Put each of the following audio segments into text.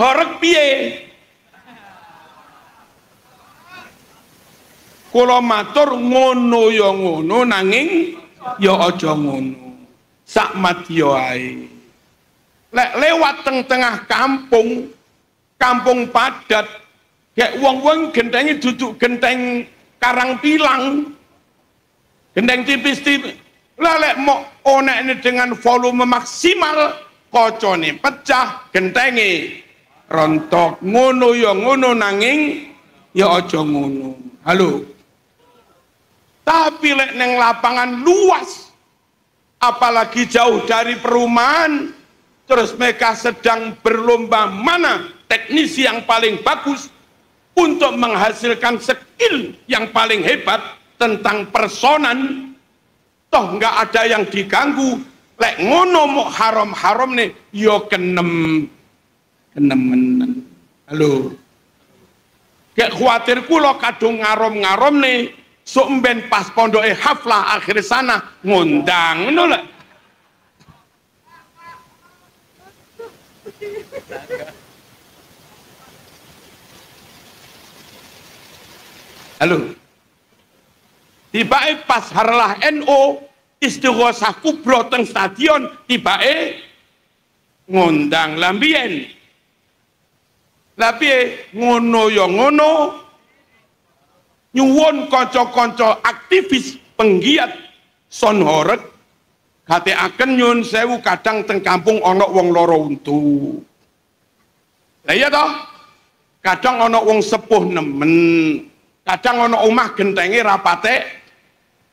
horeg piye? Kula matur ngono ya ngono nanging ya aja ngono. Sak madya ae. Lek lewat tengah kampung, kampung padat, kayak wong-wong gentenge duduk genteng karang pilang, genteng tipis-tipis. Lah lek mau onekne dengan volume maksimal, kocone pecah, gentenge rontok. Ngono ya ngono nanging ya aja ngono. Halo. Tapi lek neng lapangan luas, apalagi jauh dari perumahan, terus mereka sedang berlomba mana teknisi yang paling bagus untuk menghasilkan skill yang paling hebat tentang personan, toh nggak ada yang diganggu. Lek ngono mau haram-haram nih, yo kenemen. Halo. Kayak khawatir kulo kadung ngarom-ngarom nih, sok mben pas pondoke haflah akhir sana ngundang ngono lho. Halo. Tibae pas harlah NO istighosah kubro teng stadion, tibae ngundang lambien. Tapi ngono ya ngono, nyuwun kanca-kanca aktivis penggiat son horeg gatekaken nyun sewu kadang teng kampung ana wong loro untu. Lah iya toh? Kadang ana wong sepuh nemen, kadang ana omah gentenge rapate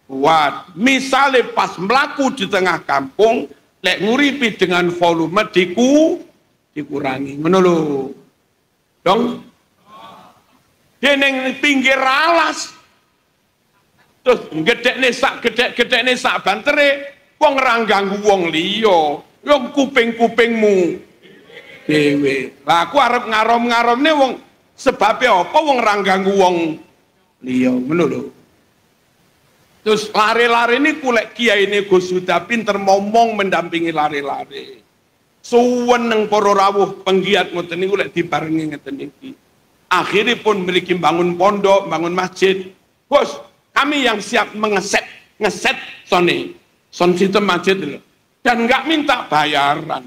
kuat. Misale pas mlaku di tengah kampung, lek nguripi dengan volume dikurangi. Ngono lho. Dong. Deneng pinggir alas terus gedekne sak bantere wong ra ganggu wong liya, wong kuping-kupingmu dhewe. Lah aku arep ngarom-ngaromne wong sebabe apa wong ra ganggu wong liya, ngono lho. Terus lari-lari ini kulek kiai ini Gus Huda pinter ngomong mendampingi lari-lari. Suweneng para rawuh penggiat ngoten niku lek dibarengi ngeten iki. Akhirnya pun memiliki bangun pondok, bangun masjid. Bos, kami yang siap ngeset son sistem masjid dulu. Dan nggak minta bayaran.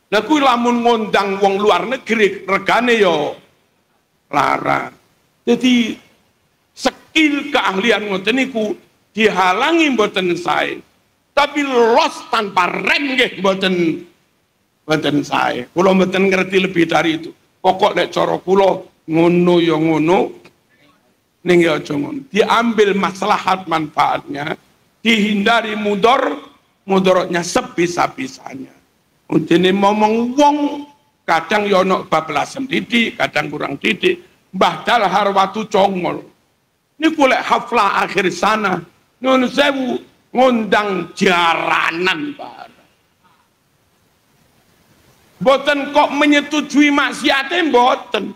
Nah, kui lamun ngundang wong luar negeri, regane yo lara. Jadi skill keahlian ngoten niku dihalangi mboten sae. Tapi los tanpa rem nggih mboten sae. Kula mboten ngerti lebih dari itu. Pokok lek cara kula ngono ya ngono ning ya aja ngono. Diambil maslahat manfaatnya, dihindari mudaratnya sebisa-bisanya. Untine ngomong wong kadang ya ana bablasan didik, kadang kurang didik. Mbah Dalhar watu congol. Niku lek haflah akhir sana nyun sewu ngundang jaranan bareng. Mboten kok menyetujui maksiate mboten.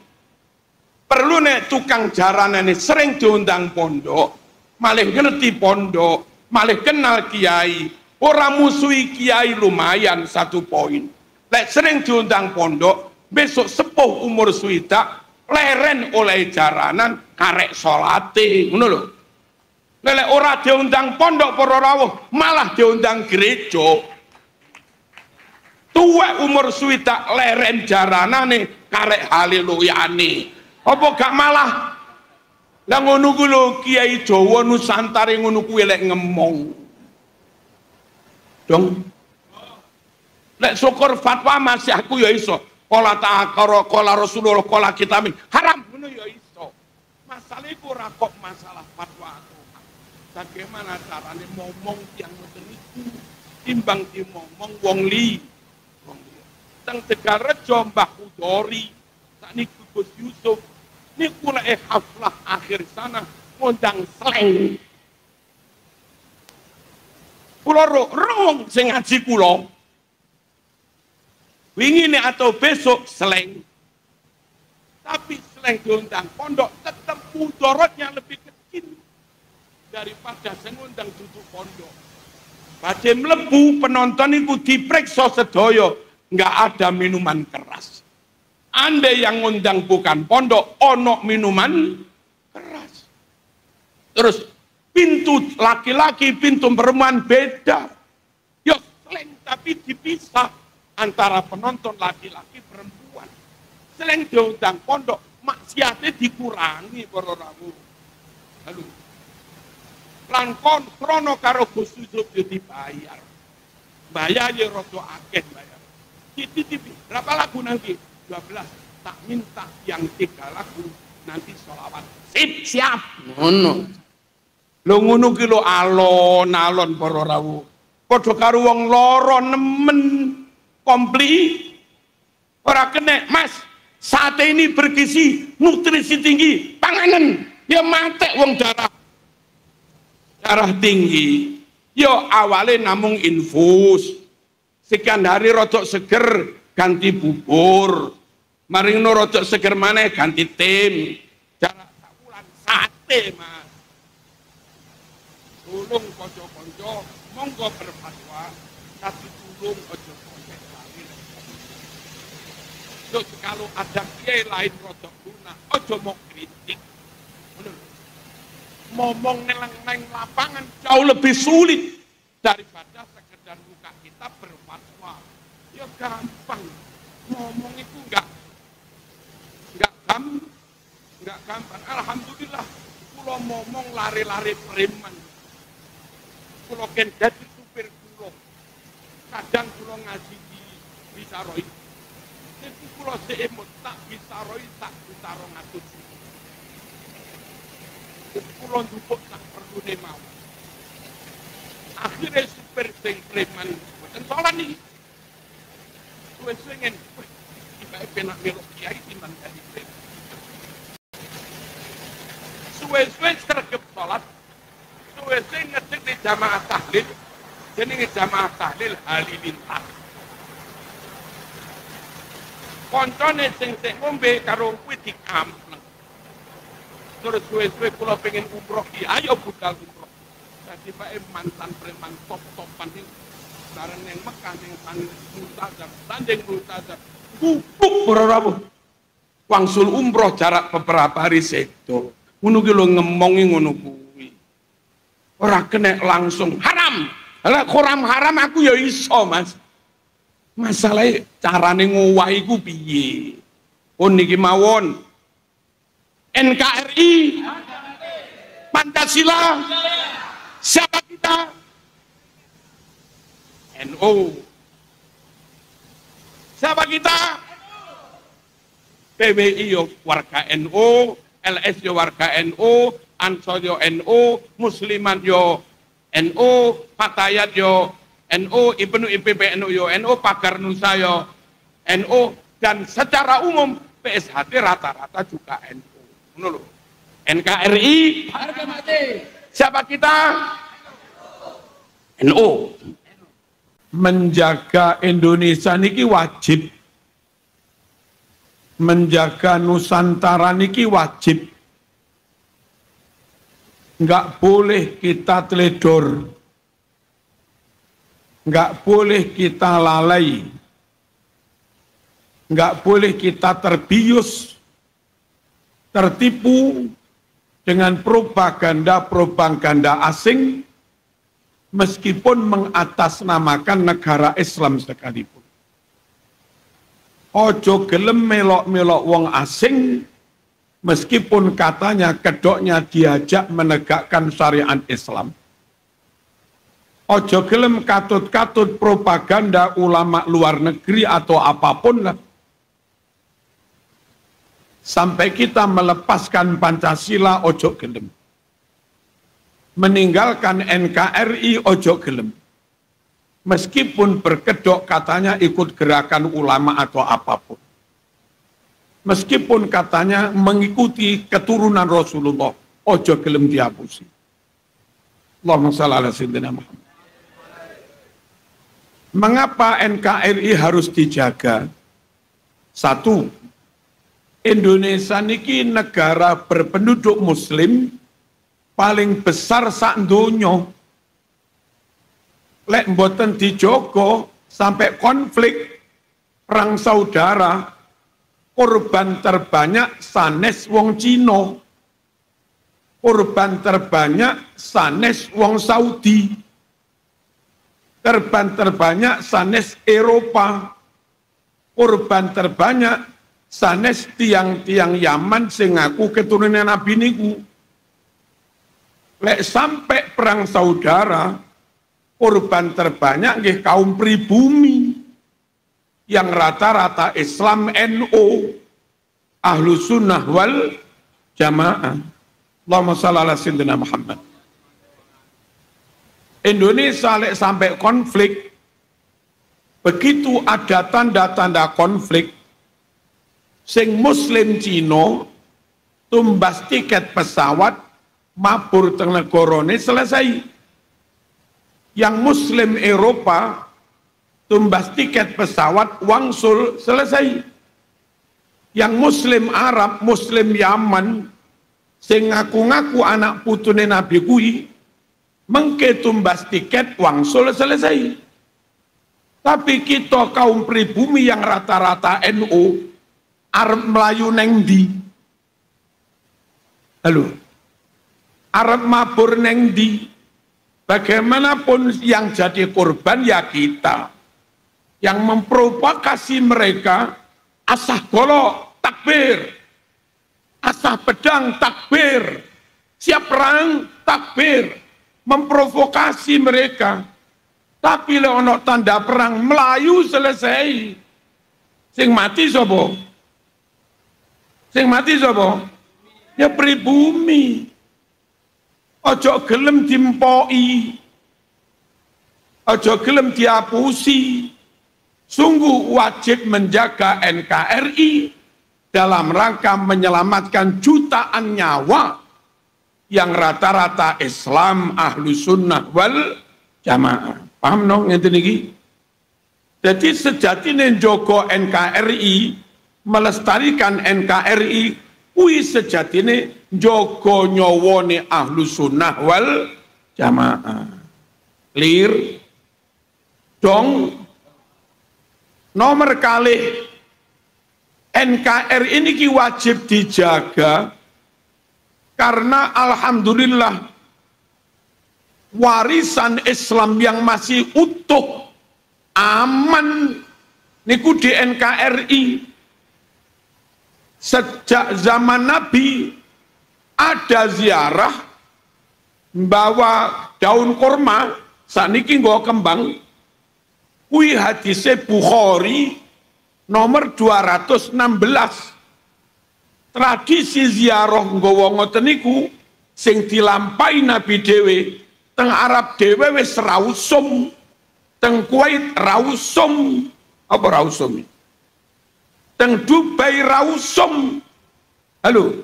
Perlu nek tukang jaranan ini sering diundang pondok, malih ngerti pondok, malih kenal kiai, orang musuhi kiai lumayan 1 poin. Lek sering diundang pondok, besok sepuh umur suwita, leren oleh jaranan, karek solate, ngono lho. Lek ora diundang pondok para rawuh, malah diundang gereja. Tuwek umur suwita leren jaranane, karek haleluyane. Apa gak malah lah ngono ku lho kiai Jawa Nusantara ngono kuwi lek ngemong. Dong. Lek syukur fatwa masih aku ya iso. Qala ta'ala qala Rasulullah qala kita min haram ngono ya iso. Masalah iku ora kok masalah fatwa aku. Bagaimana carane ngomong yang ngoten iku timbang dimomong wong li. Teng Tegalrejo Mbah Udori sakniki Gus Yusuf niku lek haflah akhir sana ngundang sleng. Kula rong sing ngaji kula. Wingi nek atau besok sleng. Tapi sleng diundang pondok tetap mudaratnya lebih kecil daripada sing ngundang duduk pondok. Badhe mlebu penonton iku dipriksa sedaya, enggak ada minuman keras. Anda yang ngundang bukan pondok, ono minuman keras. Terus pintu laki-laki, pintu perempuan beda. Yo seleng tapi dipisah antara penonton laki-laki perempuan. Seleng diundang pondok, maksiatnya dikurangi para rawuh. Lalu langkon krono karo Gus Yusuf yo dibayar. Bayar ya rada akeh bayar. Titipi berapa lagu nanti? 12. Tak minta yang 3 lagu, nanti sholawat. Sip, siap. Ngono. Lo ngono ki lo alon-alon para rawuh. Padha karo wong lara nemen kompli. Ora kena, Mas. Sate ini bergizi, nutrisi tinggi, panganan. Ya mate wong darah tinggi. Yo awale namung infus. Sekian hari rodok seger ganti bubur. Maring no rodok seger maneh ganti tim. Jarak sakulan sate, Mas. Tulung konco-konco monggo berfatwa, tapi tulung ojo kontek lain. Terus kalau ada kiai lain rodok lunak, ojo mau kritik. Ngomong neng lapangan jauh lebih sulit daripada sekedar buka kita berfatwa. Ya gampang. Ngomong itu enggak gampang. Alhamdulillah kula ngomong lari-lari preman. Kula ken dadi supir kula. Kadang kula ngaji di Bisaroi. Nek kula seemot tak Bisaroi tak utara ngatus. Kula ndupuk tak perlune mawon. Akhirnya supir sing preman mboten salah niki. Wes pengen tiba penak melok kiai timbang dadi preman. Suwe-suwe sregep salat, suwe-suwe ngecek di jamaah tahlil, jenenge jamaah tahlil halilintar. Koncone sing ngombe karo kuwi dikampleng. Terus suwe-suwe kula pengen umroh ki, ayo budal umroh. Dadi bae mantan preman top-topan iki bareng ning Mekah ning tanding multazam. Bubuk para rawuh. Wangsul umroh jarak beberapa hari sedo. Ngono ki lho ngemongi ngono kuwi. Ora kena langsung haram. Lah koram haram aku ya iso, Mas. Masalahe carane ngowahi ku piye? Pun niki mawon. NKRI Pancasila. Siapa kita? NU. Siapa kita? PBI yo warga NU, LS yo warga NU, Ansor yo NU, Muslimat yo NU, Fatayat yo NU, Ibnu IPB NU yo NU, Pagar Nusa yo NU, dan secara umum PSHT rata-rata juga NU. Menurut NKRI harga mati. Siapa kita? NU. Menjaga Indonesia niki wajib. Menjaga Nusantara niki wajib. Enggak boleh kita teledor. Enggak boleh kita lalai. Enggak boleh kita terbius, tertipu dengan propaganda asing, meskipun mengatasnamakan negara Islam sekalipun. Ojo gelem melok-melok wong asing, meskipun katanya kedoknya diajak menegakkan syariat Islam. Ojo gelem katut-katut propaganda ulama luar negeri atau apapun lah. Sampai kita melepaskan Pancasila, ojo gelem. Meninggalkan NKRI, ojo gelem. Meskipun berkedok katanya ikut gerakan ulama atau apapun. Meskipun katanya mengikuti keturunan Rasulullah, ojo gelem dihapusi. Allahumma shalli ala sayyidina Muhammad. Mengapa NKRI harus dijaga? Satu, Indonesia niki negara berpenduduk muslim paling besar sak donya. Lek mboten dijogo sampai konflik perang saudara, korban terbanyak sanes wong Cina, korban terbanyak sanes wong Saudi, korban terbanyak sanes Eropa, korban terbanyak sanes tiang-tiang Yaman sing ngaku keturunan Nabi niku. Lek sampai perang saudara, korban terbanyak nggih kaum pribumi yang rata-rata Islam NU, Ahlu Sunnah wal Jamaah. Allahumma shalli ala sayyidina Muhammad. Indonesia lek sampai konflik, begitu ada tanda-tanda konflik, sing Muslim Cina tumbas tiket pesawat mabur teng negarane selesai. Yang Muslim Eropa tumbas tiket pesawat wangsul selesai. Yang Muslim Arab, Muslim Yaman sing ngaku-ngaku anak putune Nabi kuwi mengke tumbas tiket wangsul selesai. Tapi kita kaum pribumi yang rata-rata NU arep melayu neng di. Halo. Arep mabur neng di. Bagaimanapun yang jadi korban ya kita. Yang memprovokasi mereka, asah golok takbir, asah pedang takbir, siap perang takbir, memprovokasi mereka. Tapi ono tanda perang Melayu selesai. Sing mati sapa? Sing mati sapa? Ya pribumi. Ojo gelem dimpoi, ojo gelem diapusi. Sungguh wajib menjaga NKRI dalam rangka menyelamatkan jutaan nyawa yang rata-rata Islam Ahlu Sunnah wal Jamaah. Paham dong ngeten iki? Jadi sejatine njogo NKRI, melestarikan NKRI, kuwi sejatine njogo nyawane Ahlu Sunnah wal Jamaah. Clear? Dong. Nomor kalih, NKRI ini wajib dijaga karena alhamdulillah warisan Islam yang masih utuh, aman niku di NKRI. Sejak zaman Nabi ada ziarah membawa daun kurma, saniki nggawa kembang. Kuwi hadise Bukhari nomor 216. Tradisi ziarah nggawa ngoten niku sing dilampahi Nabi dhewe teng Arab dhewe wis rausum, teng Kuwait rausum, apa rausum? Teng Dubai rausum. Halo.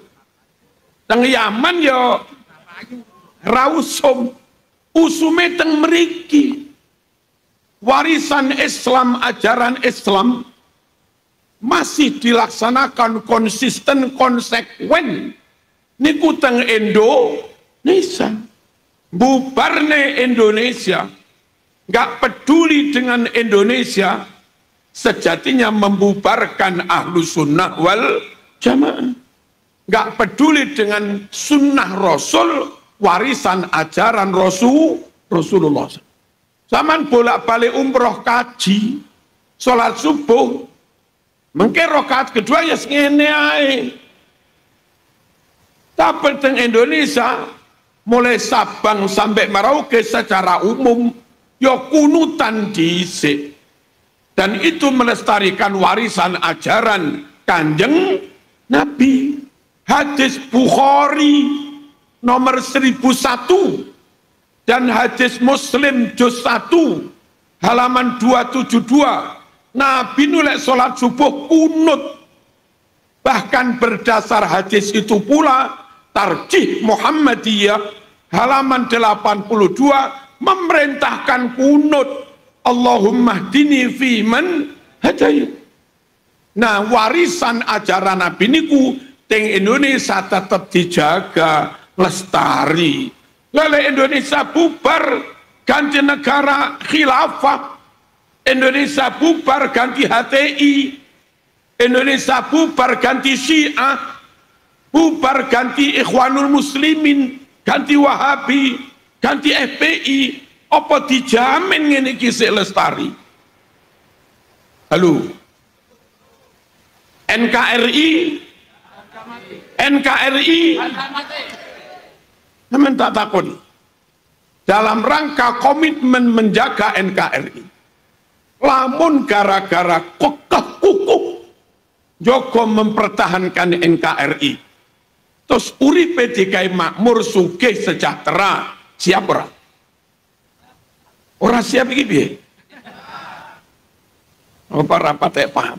Teng Yaman ya rausum. Usume teng mriki. Warisan Islam, ajaran Islam masih dilaksanakan konsisten, konsekuen. Niku teng Indonesia. Bubarne Indonesia, nggak peduli dengan Indonesia, sejatinya membubarkan Ahlu Sunnah wal Jamaah. Nggak peduli dengan sunnah Rasul, warisan ajaran Rasulullah. Zaman bolak-balik umroh kaji, sholat subuh, mengke rakaat kedua ya ngene ae. Tapi teng Indonesia mulai Sabang sampai Merauke secara umum ya kunutan dhisik. Dan itu melestarikan warisan ajaran Kanjeng Nabi. Hadis Bukhari nomor 1001 dan hadis Muslim juz 1 halaman 272, Nabi nulek sholat subuh kunut. Bahkan berdasar hadis itu pula Tarjih Muhammadiyah halaman 82 memerintahkan kunut. Allahumma hdini fiman hadayt. Nah, warisan ajaran Nabi niku teng Indonesia tetap dijaga, lestari. Lalu Indonesia bubar, ganti negara khilafah. Indonesia bubar, ganti HTI. Indonesia bubar ganti Syiah, bubar ganti Ikhwanul Muslimin, ganti Wahabi, ganti FPI, apa dijamin ngene iki sik lestari? Halo. NKRI, Namun tak takut dalam rangka komitmen menjaga NKRI, lamun gara-gara kekeh kukuh Joko mempertahankan NKRI, terus uripe dikai makmur, sugih, sejahtera, siap ora? Ora siap iki piye? Apa rapat paham?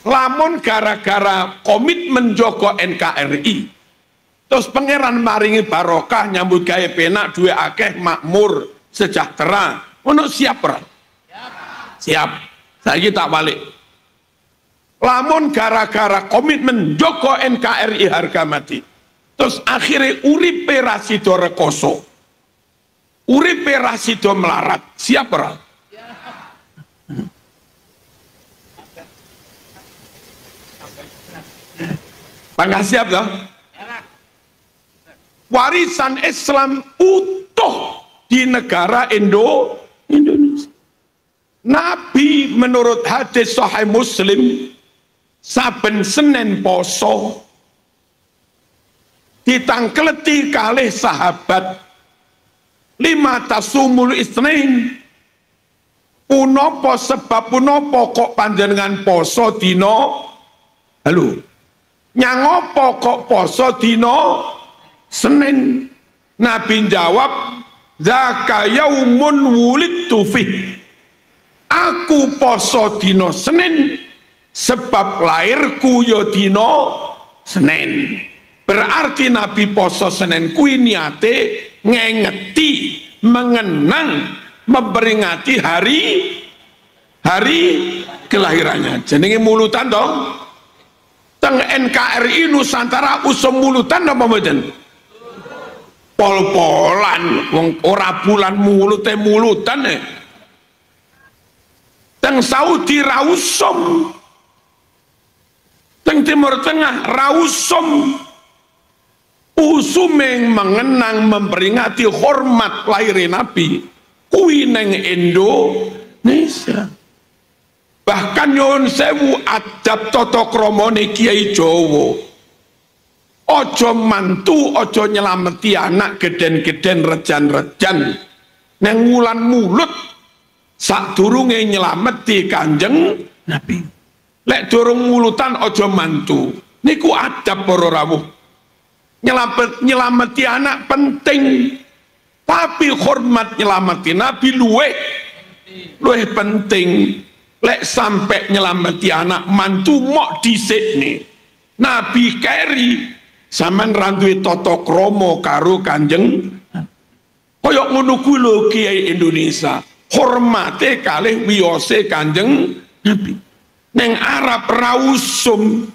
Lamun gara-gara komitmen Joko NKRI, terus pangeran maringi barokah, nyambut gawe penak, duwe akeh, makmur, sejahtera, ono siap ora? Siap. Saiki tak balik. Lamun gara-gara komitmen Joko NKRI harga mati, terus akhirnya uripe ra sida rekoso, uripe ra sida melarat, siap ora? Bangga siap toh? Warisan Islam utuh di negara Indonesia. Nabi menurut hadis Sahih Muslim saben Senin poso ditangkleti kalih sahabat, lima tasumul isnin, punapa sebab punapa kok panjenengan poso dino, halo, nyangopo kok poso dino Senin? Nabi jawab, zaka yaumun wulidtu fih, aku poso dino Senin sebab lahirku yo dino Senin. Berarti Nabi poso Senin kuwi niate ngengeti, mengenang, memperingati hari kelahirannya. Jenenge mulutan dong. Teng NKRI Nusantara usum mulutan apa mboten? Pol-polan, wong ora bulan mulute mulutan e. Teng Saudi rausum, teng Timur Tengah rausum, usumeng mengenang memperingati hormat lahir Nabi kuwi neng Indonesia. Bahkan nyuwun sewu adab tata kramane Kiai Jawa, ojo mantu, ojo nyelameti anak geden-geden rejan-rejan neng wulan mulut sadurunge nyelameti Kanjeng Nabi. Lek durung mulutan ojo mantu, niku adab para rawuh. Nyelameti anak penting, tapi hormat nyelameti Nabi luwih penting. Lek sampai nyelameti anak mantu mok dhisik nih. Nabi keri sampean randuwe tata krama karo Kanjeng. Kaya ngono kuwi lho Kiai Indonesia. Hormate kalih wiyose Kanjeng Nabi. Neng Arab rausum.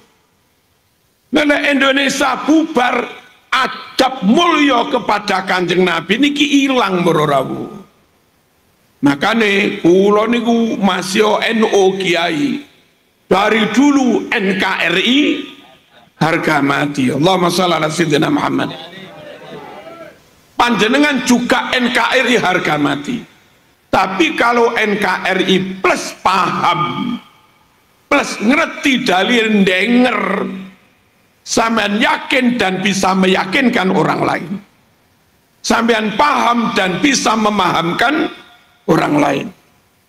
Nek Indonesia bubar, adab mulya kepada Kanjeng Nabi niki ilang para rawuh. Makanya kula niku masih NU Kiai, dari dulu NKRI harga mati. Allahumma shalli ala sayyidina Muhammad. Panjenengan juga NKRI harga mati. Tapi kalau NKRI plus paham, plus ngerti dalil denger, sampean yakin dan bisa meyakinkan orang lain. Sampean paham dan bisa memahamkan orang lain.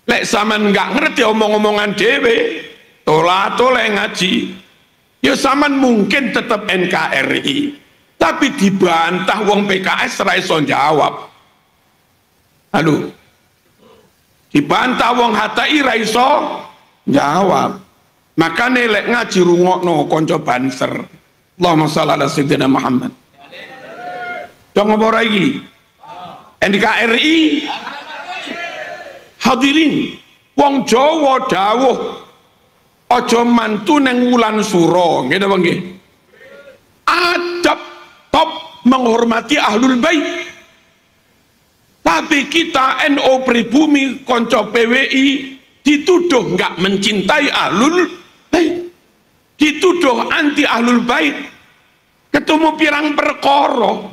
Lek sampean nggak ngerti omong-omongan dhewe, tolak-tolak ngaji, ya sampean mungkin tetap NKRI, tapi dibantah wong PKS ra iso jawab. Halo, dibantah wong HTI ra iso jawab. Makane lek ngaji rungokno kanca banser. Allahumma shalli ala sayyidina Muhammad. Dong apa lagi? NKRI hadirin, wong Jawa dawuh aja mantu neng wulan suro, nggih napa nggih? Adab top menghormati ahlul bait. Tapi kita NU pribumi konco PWI dituduh nggak mencintai ahlul bait, dituduh anti ahlul bait. Ketemu pirang perkara,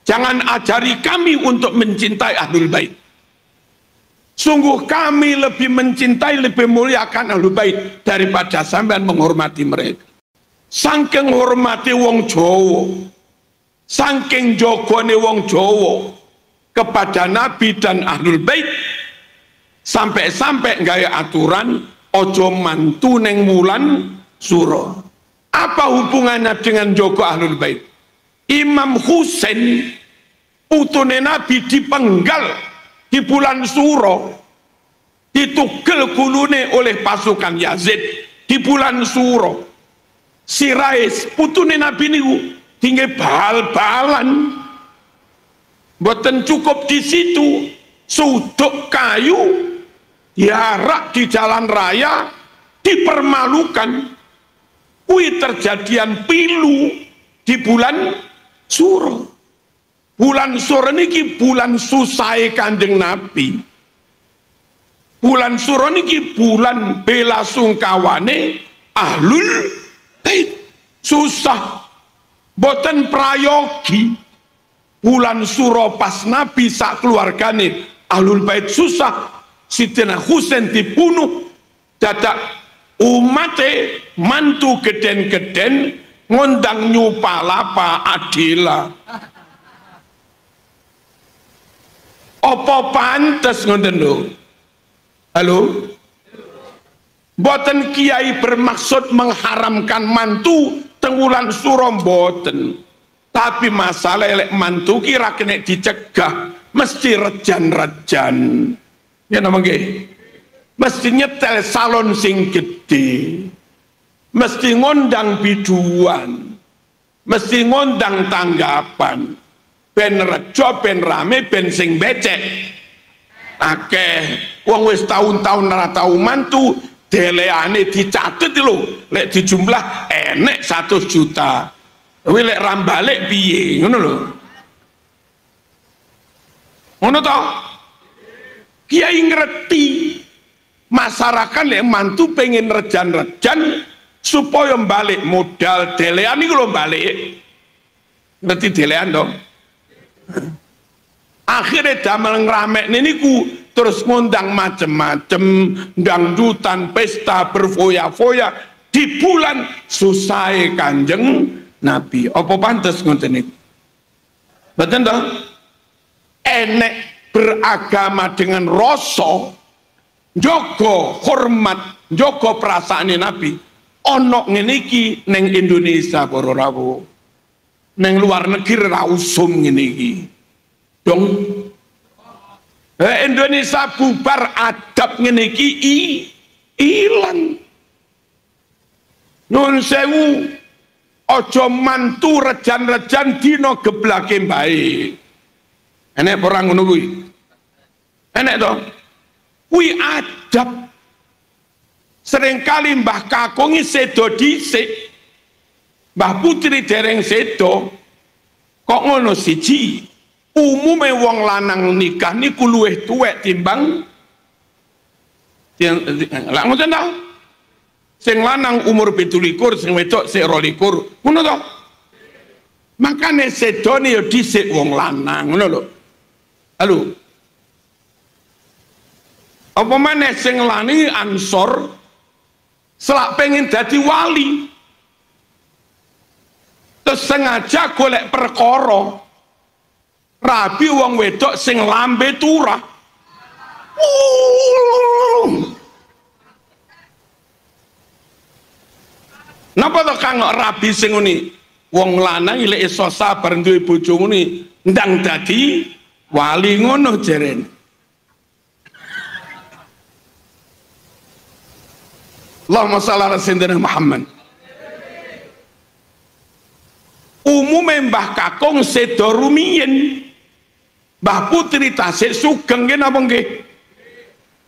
jangan ajari kami untuk mencintai ahlul bait. Sungguh kami lebih mencintai, lebih muliakan ahlul bait daripada sampean menghormati mereka. Saking hormati wong Jawa, saking jogone wong Jawa kepada Nabi dan ahlul bait, sampai-sampai gaya aturan ojo mantu neng wulan suro. Apa hubungannya dengan Joko ahlul bait? Imam Husain putune Nabi dipenggal di bulan Suro, ditugel gulune oleh pasukan Yazid di bulan Suro. Sirais putune Nabi niku tinggi bal-balan. Mboten cukup di situ, suduk kayu diarak di jalan raya, dipermalukan. Kui terjadian pilu di bulan Suro. Bulan Suro niki bulan susai Kanjeng Nabi. Bulan Suro niki bulan bela sungkawane ahlul bait. Susah, boten prayogi. Bulan Suro pas Nabi sak keluargane ahlul bait susah, Sidina Husain dibunuh, dadak umate mantu geden-geden ngundang nyupalapa adila. Apa pantes ngoten lho? Halo? Boten kiai bermaksud mengharamkan mantu teng wulan Suro mboten. Tapi masalah elek mantu kira kena dicegah, mesti rejan-rejan. Ya napa nggih? Mesti nyetel salon sing gede, mesti ngondang biduan, mesti ngondang tanggapan, ben rejo, ben rame, ben sing becek. Akeh wong wis tahun-tahun ora tau mantu, deleane dicatet lho, lek dijumlah enek 100 juta. Kuwi lek rambalik piye, ngono lho. Ngono to? Kiai ngerti. Masyarakat yang mantu pengen rejan-rejan supaya balik modal delean ini kalau balik ngerti delean dong. Akhirnya damel ngeramek ini ku terus ngundang macem-macem dangdutan pesta berfoya-foya di bulan susai Kanjeng Nabi. Apa pantes ngoten niku? Betul dong? Enek beragama dengan rasa, Joko hormat, Joko perasaan Nabi. Onok ngene iki neng Indonesia para rawuh. Neng luar negeri ra usum ngene iki. Dong. Indonesia bubar adab ngene iki ilang. Nyun sewu aja mantu rejan-rejan dina geblake bae. Enek orang ngono kuwi. Enek to? Kuwi adab. Seringkali Mbah Kakung sedo dhisik, Mbah Putri dereng sedo, kok ngono siji. Umume wong lanang nikah niku luwih tuwek timbang lha ngoten ta? Sing lanang umur 17, sing wedok sik 22. Ngono to? Makane sedone ya dhisik wong lanang, ngono lho. Halo. Apa maneh sing lani Ansor selak pengen dadi wali, terus sengaja golek perkara rabi wong wedok sing lambe turah. Napa to Kang rabi sing ngene? Wong lanang lek iso sabar duwe bojo ngene ndang dadi wali ngono jeren. Allahumma shalli ala sayyidina Muhammad. Umume Mbah Kakung sedo rumiyin, Mbah Putri tasik sugeng nggih napa nggih?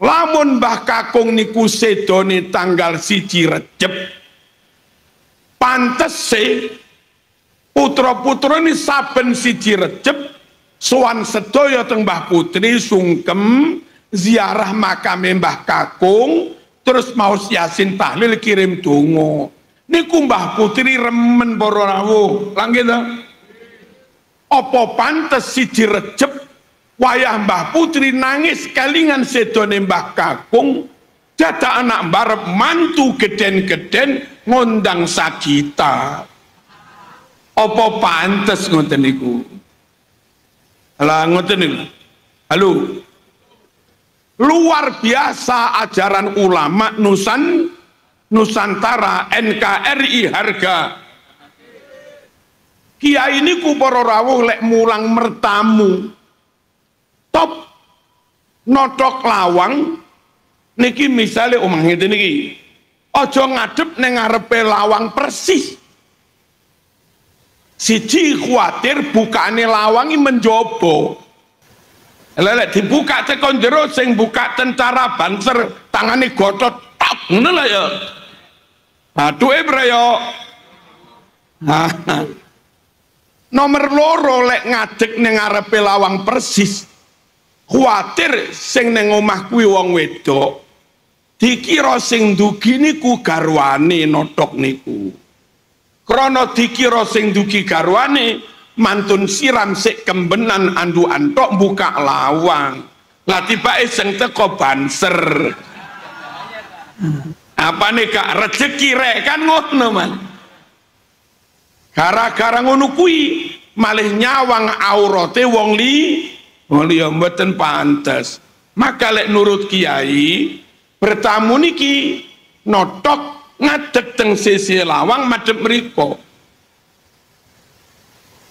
Lamun Mbah Kakung niku sedone tanggal 1 Recep, pantese putra-putra ini saben 1 Recep sowan sedaya teng Mbah Putri sungkem ziarah makam Mbah Kakung, terus mau Yasin tahlil kirim donga. Niku Mbah Putri remen para rawuh. Lah nggih ta? Apa pantes siji Recep wayah Mbah Putri nangis kelingan sedone Mbah Kakung, dadak anak mbarep mantu geden-geden ngondang Sagita. Apa pantes ngoten niku? Lah ngoten niku. Halo. Luar biasa ajaran ulama Nusantara NKRI harga. Kiai niku para rawuh lek mulang mertamu. Top nodok lawang niki misale omah ngene niki. Aja ngadep ning ngarepe lawang persis. Siji kuwatir bukane lawangi menjobo. Lelek dibuka teko jero sing buka tentara Banser tangane gotot tak ngono lah ya. Aduh bro yo. Nomor loro lek ngadeg ning ngarepe lawang persis. Kuwatir sing ning omah kuwi wong wedok. Dikira sing ndugi niku garwane notok niku. Krana dikira sing ndugi garwane mantun siram sik kembenan andu antok buka lawang. Lah tibake sing teko Banser. Apane gak rezeki rek kan ngono man. Gara-gara ngono kuwi malih nyawang aurate wong liya mboten pantes. Maka lek nurut kiai bertamu niki notok ngadeg teng sisi lawang madhep mriku.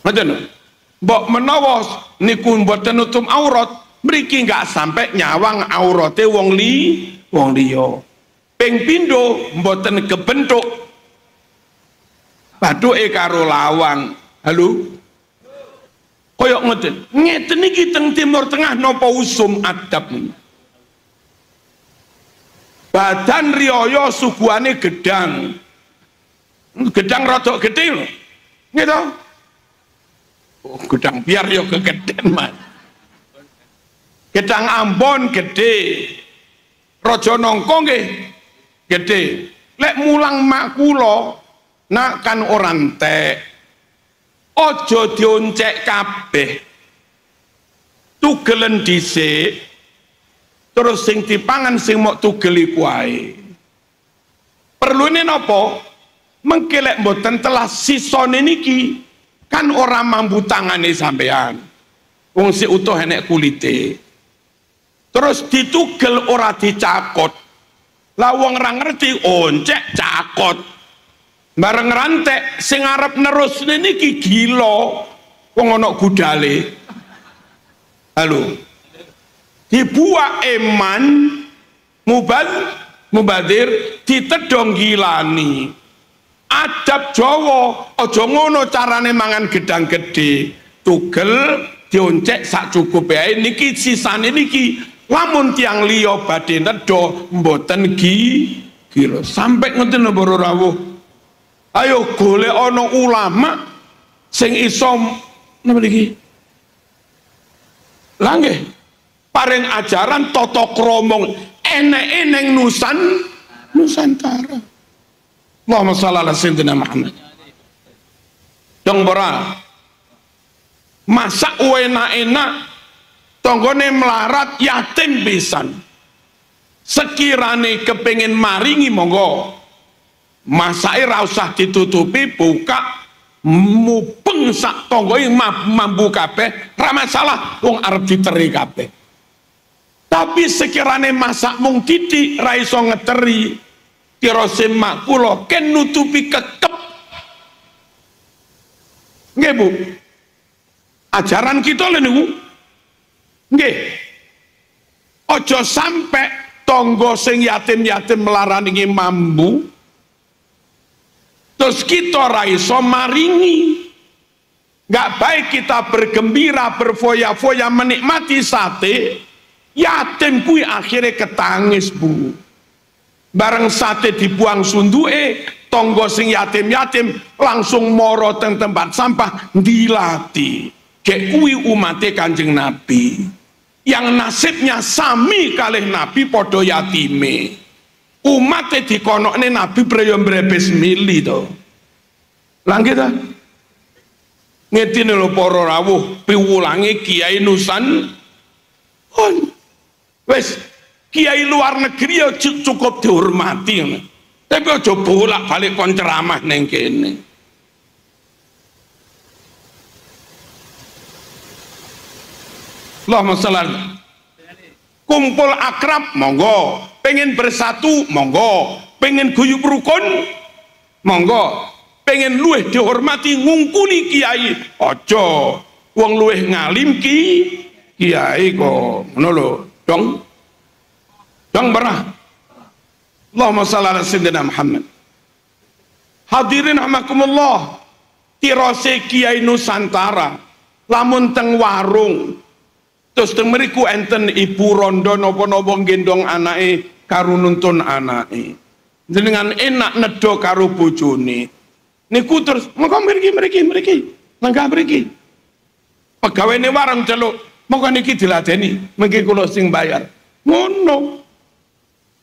Ngoten. Mbok menawa niku mboten nutup aurat, mriki enggak sampai nyawang aurate wong liya. Ping pindho mboten kebentuk bathuke karo lawang. Halo. Koyok ngoten. Ngeten iki teng Timur Tengah napa usum adab. Badan riyaya suguhane gedang. Gedang rodok gedhe lho. Nggih to? Oh, gedang biar yo kegeden Mas. Gedang Ambon gede. Raja Nangka nggih gede. Lek mulang mak kula nak kan ora entek. Aja dioncek kabeh. Tugelen dhisik. Terus sing dipangan sing mok tugel iku ae. Perlune napa? Mengke lek mboten telah sisone niki kan ora mampu tangane sampean. Wong sik utuh enek kulite. Terus ditugel ora dicakot. Lah wong ora ngerti oncek cakot. Bareng rantek sing arep nerusne niki gila. Wong ana gudale. Halo. Dibuak eman mubadir ditedong gilani. Adab Jawa aja ngono carane mangan gedang gede. Tugel dioncek sak cukupe ae niki sisane niki lamun tiang liya badhe nedha mboten gila. Sampai ngoten para rawuh. Ayo golek ana ulama sing iso napa niki? Lah nggih paring ajaran tata krama eneke ning Nusantara. Allahumma shalli ala sayyidina Muhammad. Dong bara masak enak-enak tanggane melarat yatim pisan. Sekirane kepengin maringi monggo. Masake ra usah ditutupi, buka mubeng sak tangga mambu kabeh, ra masalah wong arep diteri kabeh. Tapi sekirane masak mung titik ra iso ngeteri, kira semak kula ken nutupi kekep. Nggih Bu. Ajaran kita lho niku. Nggih. Aja sampe tangga sing yatim-yatim melarani mambu. Terus kita ra iso maringi. Nggak baik kita bergembira, berfoya-foya menikmati sate, yatim kuwi akhirnya ketangis Bu. Bareng sate dibuang sunduke, tangga sing yatim-yatim langsung moro teng tempat sampah dilati. Kayak kuwi umate Kanjeng Nabi. yang nasibnya sami kalih Nabi podo yatime. Umatnya dikonokne Nabi praya mbrebes mili to. Langge ta? Ngetine lho para rawuh piwulange Kiai Nusan. Wes kiai luar negeri ya cukup dihormati ngono. Tapi aja bolak-balik kon ceramah ning kene. Allahumma shalli. Kumpul akrab monggo, pengen bersatu monggo, pengen guyub rukun monggo, pengen luweh dihormati ngungkuli kiai aja wong luweh ngalim kiai kok ngono lho dong pernah. Allahumma shalli ala sayyidina Muhammad. Hadirin rahmakumullah, tirose Kiai Nusantara lamun teng warung terus teng mriku enten ibu rondo napa-napa gendong anake karo nuntun anake. Jenengan enak nedo karo bojone. Niku terus monggo mriki. Lenggah mriki. Pegawene warung celuk, monggo niki diladeni, mengki kula sing bayar. Ngono.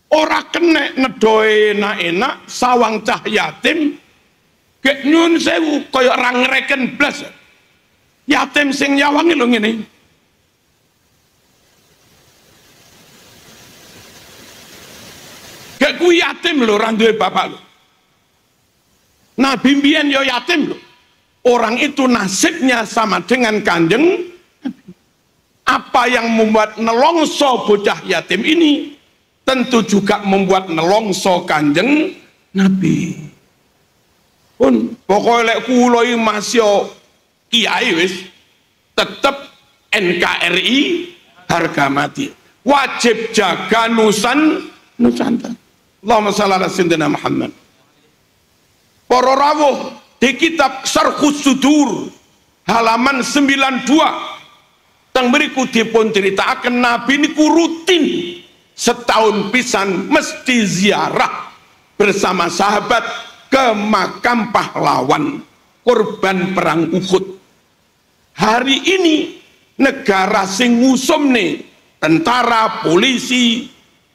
Ora kena nedoe enak-enak sawang cah yatim gek nyun sewu kaya ora ngreken blas. Yatim sing nyawangi lho ngene. Gek kuwi yatim lho ora duwe bapak lho. Nabi mbiyen yo yatim lho. Orang itu nasibnya sama dengan Kanjeng. Apa yang membuat nelongso bocah yatim ini tentu juga membuat nelongso Kanjeng Nabi. Pun pokoknya lek kula iki masih kiai wis tetep NKRI harga mati. Wajib jaga Nusantara. Allahumma shalli ala sayyidina Muhammad. Para rawuh di kitab Syarhus Sudur halaman 92 teng mriku dipun critakaken Nabi niku rutin setahun pisan mesti ziarah bersama sahabat ke makam pahlawan korban perang Uhud. Hari ini negara sing ngusumne tentara, polisi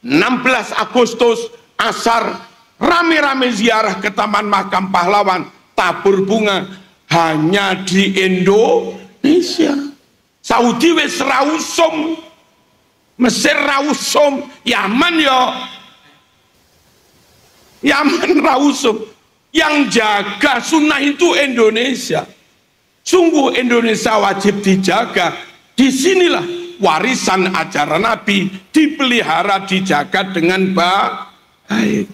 16 Agustus asar rame-rame ziarah ke Taman Makam Pahlawan, tabur bunga hanya di Indonesia. Saudi wis rausum, Mesir rausum, Yaman rausum. Yang jaga sunnah itu Indonesia. Sungguh Indonesia wajib dijaga. Disinilah warisan ajaran Nabi dipelihara, dijaga dengan baik.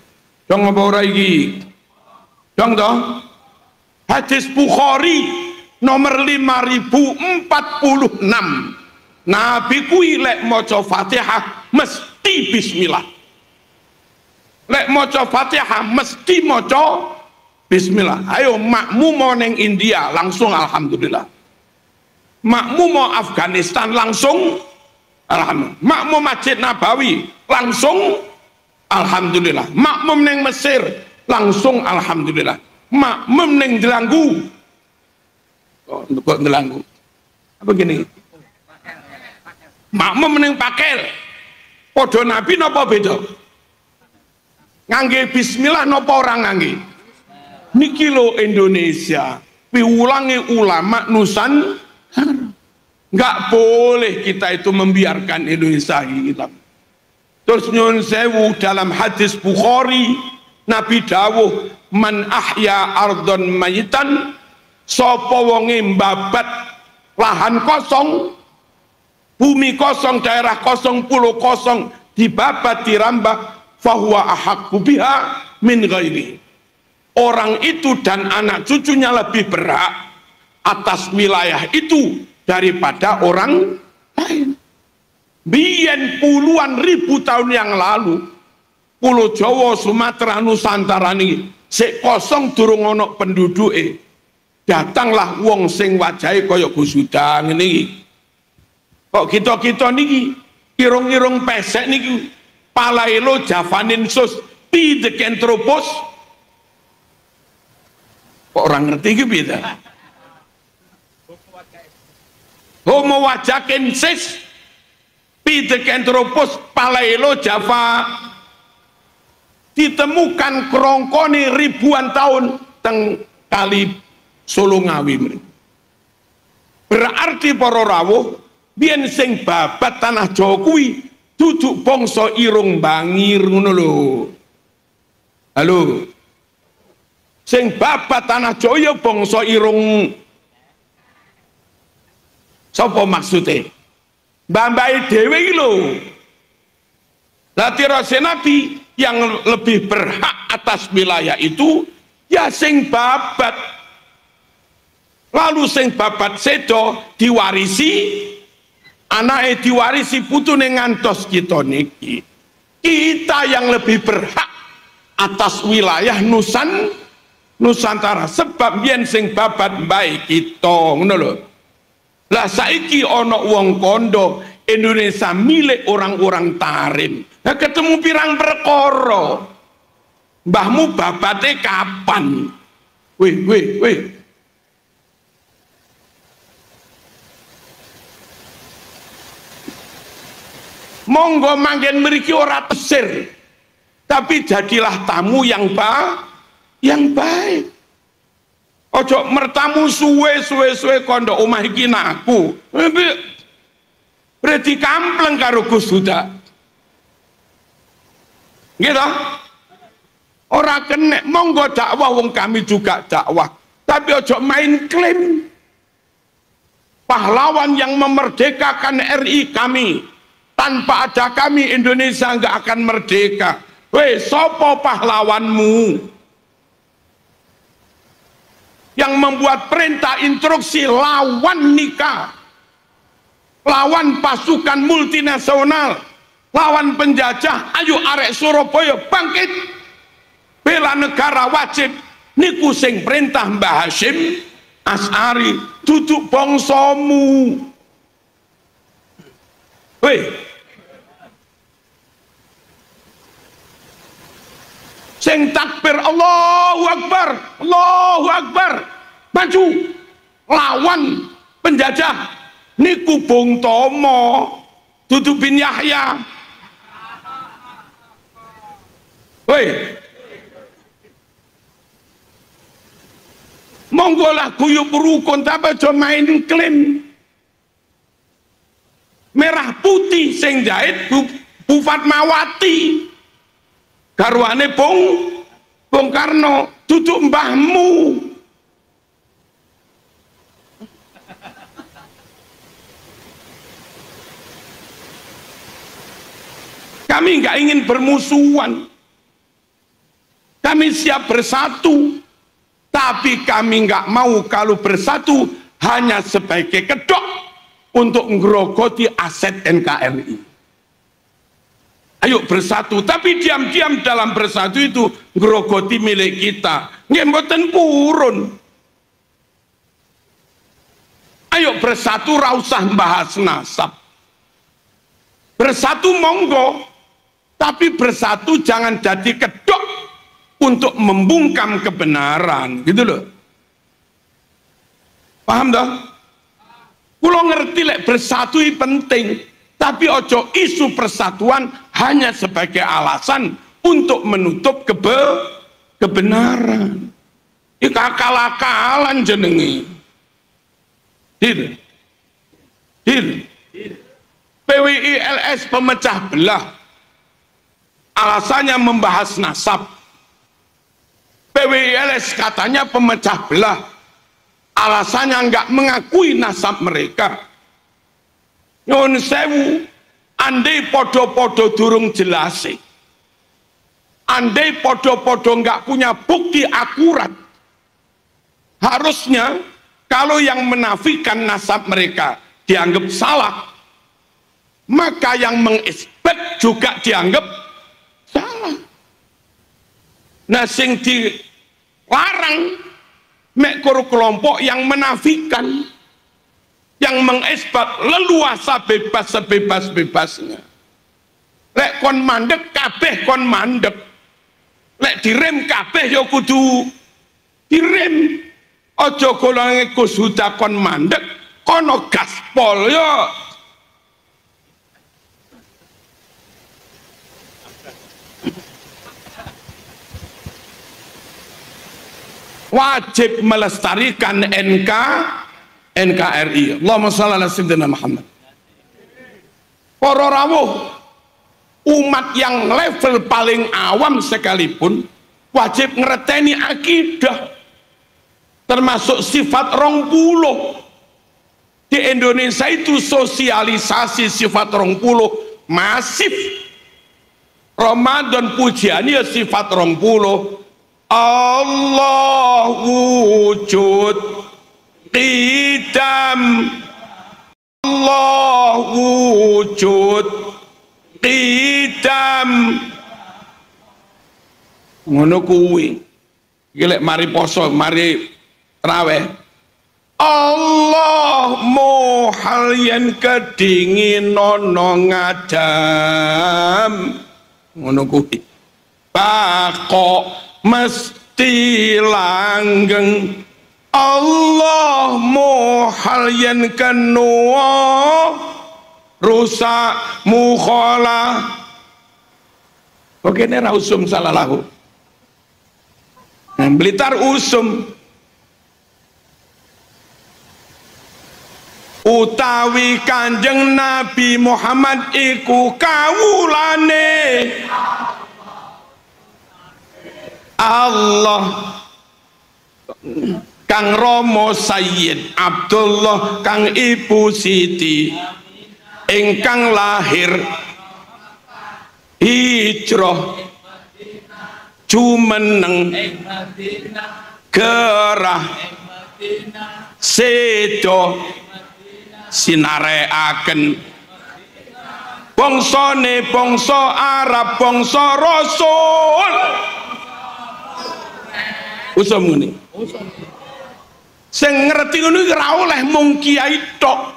Dong apa ora iki? Dong toh? Hadis Bukhari nomor 5046. Nabi kuwi lek maca Fatihah mesti bismillah. Lek maca Fatihah mesti maca bismillah. Ayo makmum mau neng India langsung alhamdulillah. Makmum mau Afghanistan langsung alhamdulillah. Makmum Masjid Nabawi langsung alhamdulillah. Makmum neng Mesir langsung alhamdulillah. Makmum neng Delanggu. Kok Delanggu? Apa gini? Makmum neng Pakel. Podo Nabi napa beda? Ngangge bismillah napa orang ngangge? Niki lo Indonesia piwulangi ulama Nusantara. Nggak boleh kita itu membiarkan Indonesia hilang. Terus nyun sewu dalam hadis Bukhari Nabi dawuh man ahya ardon mayitan sapa wonge mbabat lahan kosong, bumi kosong, daerah kosong, pulau kosong dibabat dirambah, fahuwa ahaqqu biha min ghairi. Orang itu dan anak cucunya lebih berhak atas wilayah itu daripada orang lain. Biyen puluhan ribu tahun yang lalu Pulau Jawa, Sumatera, Nusantara ini sik kosong durung ana penduduke. Datanglah wong sing wajahe kaya Gus Udang niki. Kok kita niki irung-irung pesek niki Palaelo javaninsus Pithecanthropus. Kok orang ngerti iki piye ta? Homo wajakensis Pithecanthropus palaelo Java ditemukan kerongkone ribuan tahun teng kali Solongawi. Berarti para rawuh biyen sing babat tanah Jawa kuwi duduk bangsa irung bangir ngono lho. Halo. Sing babat tanah Jawa ya bangsa irung. Sapa maksude? Mbah-mbahe dhewe iki lho. Lah tirose Nabi yang lebih berhak atas wilayah itu ya sing babat. Lalu sing babat sedo diwarisi, anake diwarisi putune ngantos kita niki. Kita yang lebih berhak atas wilayah Nusantara sebab yen sing babat baik kita ngono lho. Lah saiki ana wong kondo Indonesia milik orang-orang Tarim. Nah, ketemu pirang perkara. Mbahmu babate kapan? Weh. Monggo manggen mriki ora tesir. Tapi jadilah tamu yang baik. Ojo mertamu suwe kondo omah iki aku. Berarti kampleng karo Gus Huda. Gitu. Ora kena monggo dakwah wong kami juga dakwah. Tapi ojo main klaim. Pahlawan yang memerdekakan RI kami. Tanpa ada kami Indonesia nggak akan merdeka. Weh, sopo pahlawanmu? Yang membuat perintah instruksi lawan nikah, lawan pasukan multinasional, lawan penjajah. Ayo arek Surabaya bangkit, bela negara wajib. Niku sing perintah Mbah Hasyim Asy'ari, duduk bangsamu. Weh, sing takbir Allahu Akbar, Allahu Akbar, maju lawan penjajah. Niku Bung Tomo, Dudu bin Yahya. Woi, monggo lah guyub rukun tapi aja main klaim. Merah putih sing jahit Bu Fatmawati. Garwane Bung Karno, duduk mbahmu. Kami nggak ingin bermusuhan. Kami siap bersatu. Tapi kami nggak mau kalau bersatu hanya sebagai kedok untuk ngerogoti aset NKRI. Ayo bersatu, tapi diam-diam dalam bersatu itu ngerogoti milik kita. Nggih mboten purun. Ayo bersatu, ra usah bahas nasab. Bersatu monggo, tapi bersatu jangan jadi kedok untuk membungkam kebenaran, gitu loh. Paham dah? Kulo ngerti lek bersatu ini penting, tapi ojo isu persatuan hanya sebagai alasan untuk menutup kebenaran. Ini akal-akalan jenengi. PWI LS pemecah belah. Alasannya membahas nasab. PWI LS katanya pemecah belah. Alasannya nggak mengakui nasab mereka. Nyun sewu, andai podo-podo durung jelasi, andai podo-podo nggak punya bukti akurat, harusnya kalau yang menafikan nasab mereka dianggap salah, maka yang mengisbat juga dianggap salah. Nah, sing dilarang mek kelompok yang menafikan, yang mengisbat leluasa bebas sebebas-bebasnya. Lek kon mandek kabeh kon mandek. Lek direm kabeh ya kudu direm. Aja golonge Gus Huda kon mandek, kono gaspol ya. wajib melestarikan NKRI. Allahumma shalli ala sayyidina Muhammad. Para rawuh, umat yang level paling awam sekalipun wajib ngerteni akidah, termasuk sifat 20. Di Indonesia itu sosialisasi sifat 20 masif. Ramadan pujiannya sifat 20. Allah wujud qidam, Allah wujud qidam, ngono kuwi. Iki lek mari poso, mari traweh, Allah muhalyan kedinginono ngadam, ngono kuwi. Bako mesti langgeng, Allah muhalyan kenua rusak mukhola. Oke, ini usum salah lahu. Blitar usum utawi Kanjeng Nabi Muhammad iku kawulane Allah. Kang Romo Sayyid Abdullah kang Ibu Siti ingkang lahir hijrah jumeneng gerah sedo sinareaken bangsane bangsa Arab, bangsa Rasul. Usum ngene. Sing ngerti ngono iki ora oleh mung kiai tok.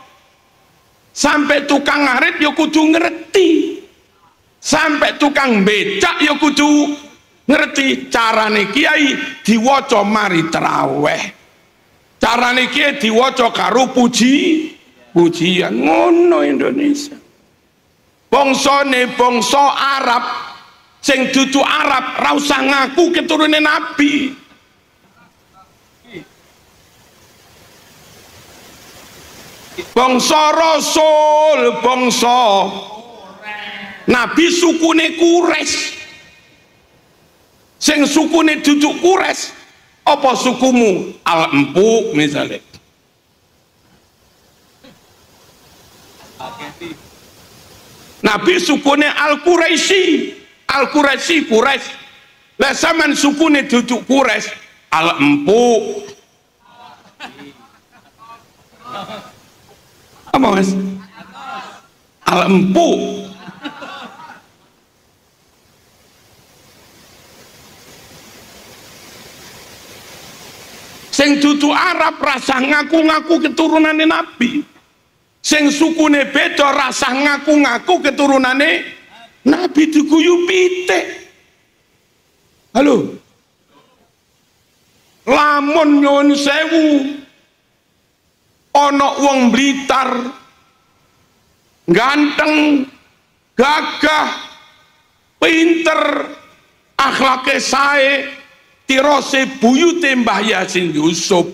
Sampai tukang ngarit ya kudu ngerti. Sampai tukang becak ya kudu ngerti carane kiai diwaca mari traweh. Carane kiai diwaca karo pujian ngono Indonesia. Bangsane bangsa Arab, sing dudu Arab ra usah ngaku keturunan Nabi. Bangsa Rasul, bangsa Nabi sukune Quraisy. Sing sukune duduk Quraisy, apa sukumu? Al-Empuk misalnya. Nabi sukune Al-Quraisy, Al-Quraisy Quraisy. Lah sampean sukune duduk Quraisy, Al-Empuk. Apa mas? Al-Empuk. Sing dudu Arab rasa ngaku-ngaku keturunane Nabi. Sing sukune beda rasa ngaku-ngaku keturunane Nabi diguyu pitik. Halo. Lamun nyuwun sewu ana wong Blitar ganteng, gagah, pinter, akhlake sae, tirose buyute Mbah Yasin Yusuf.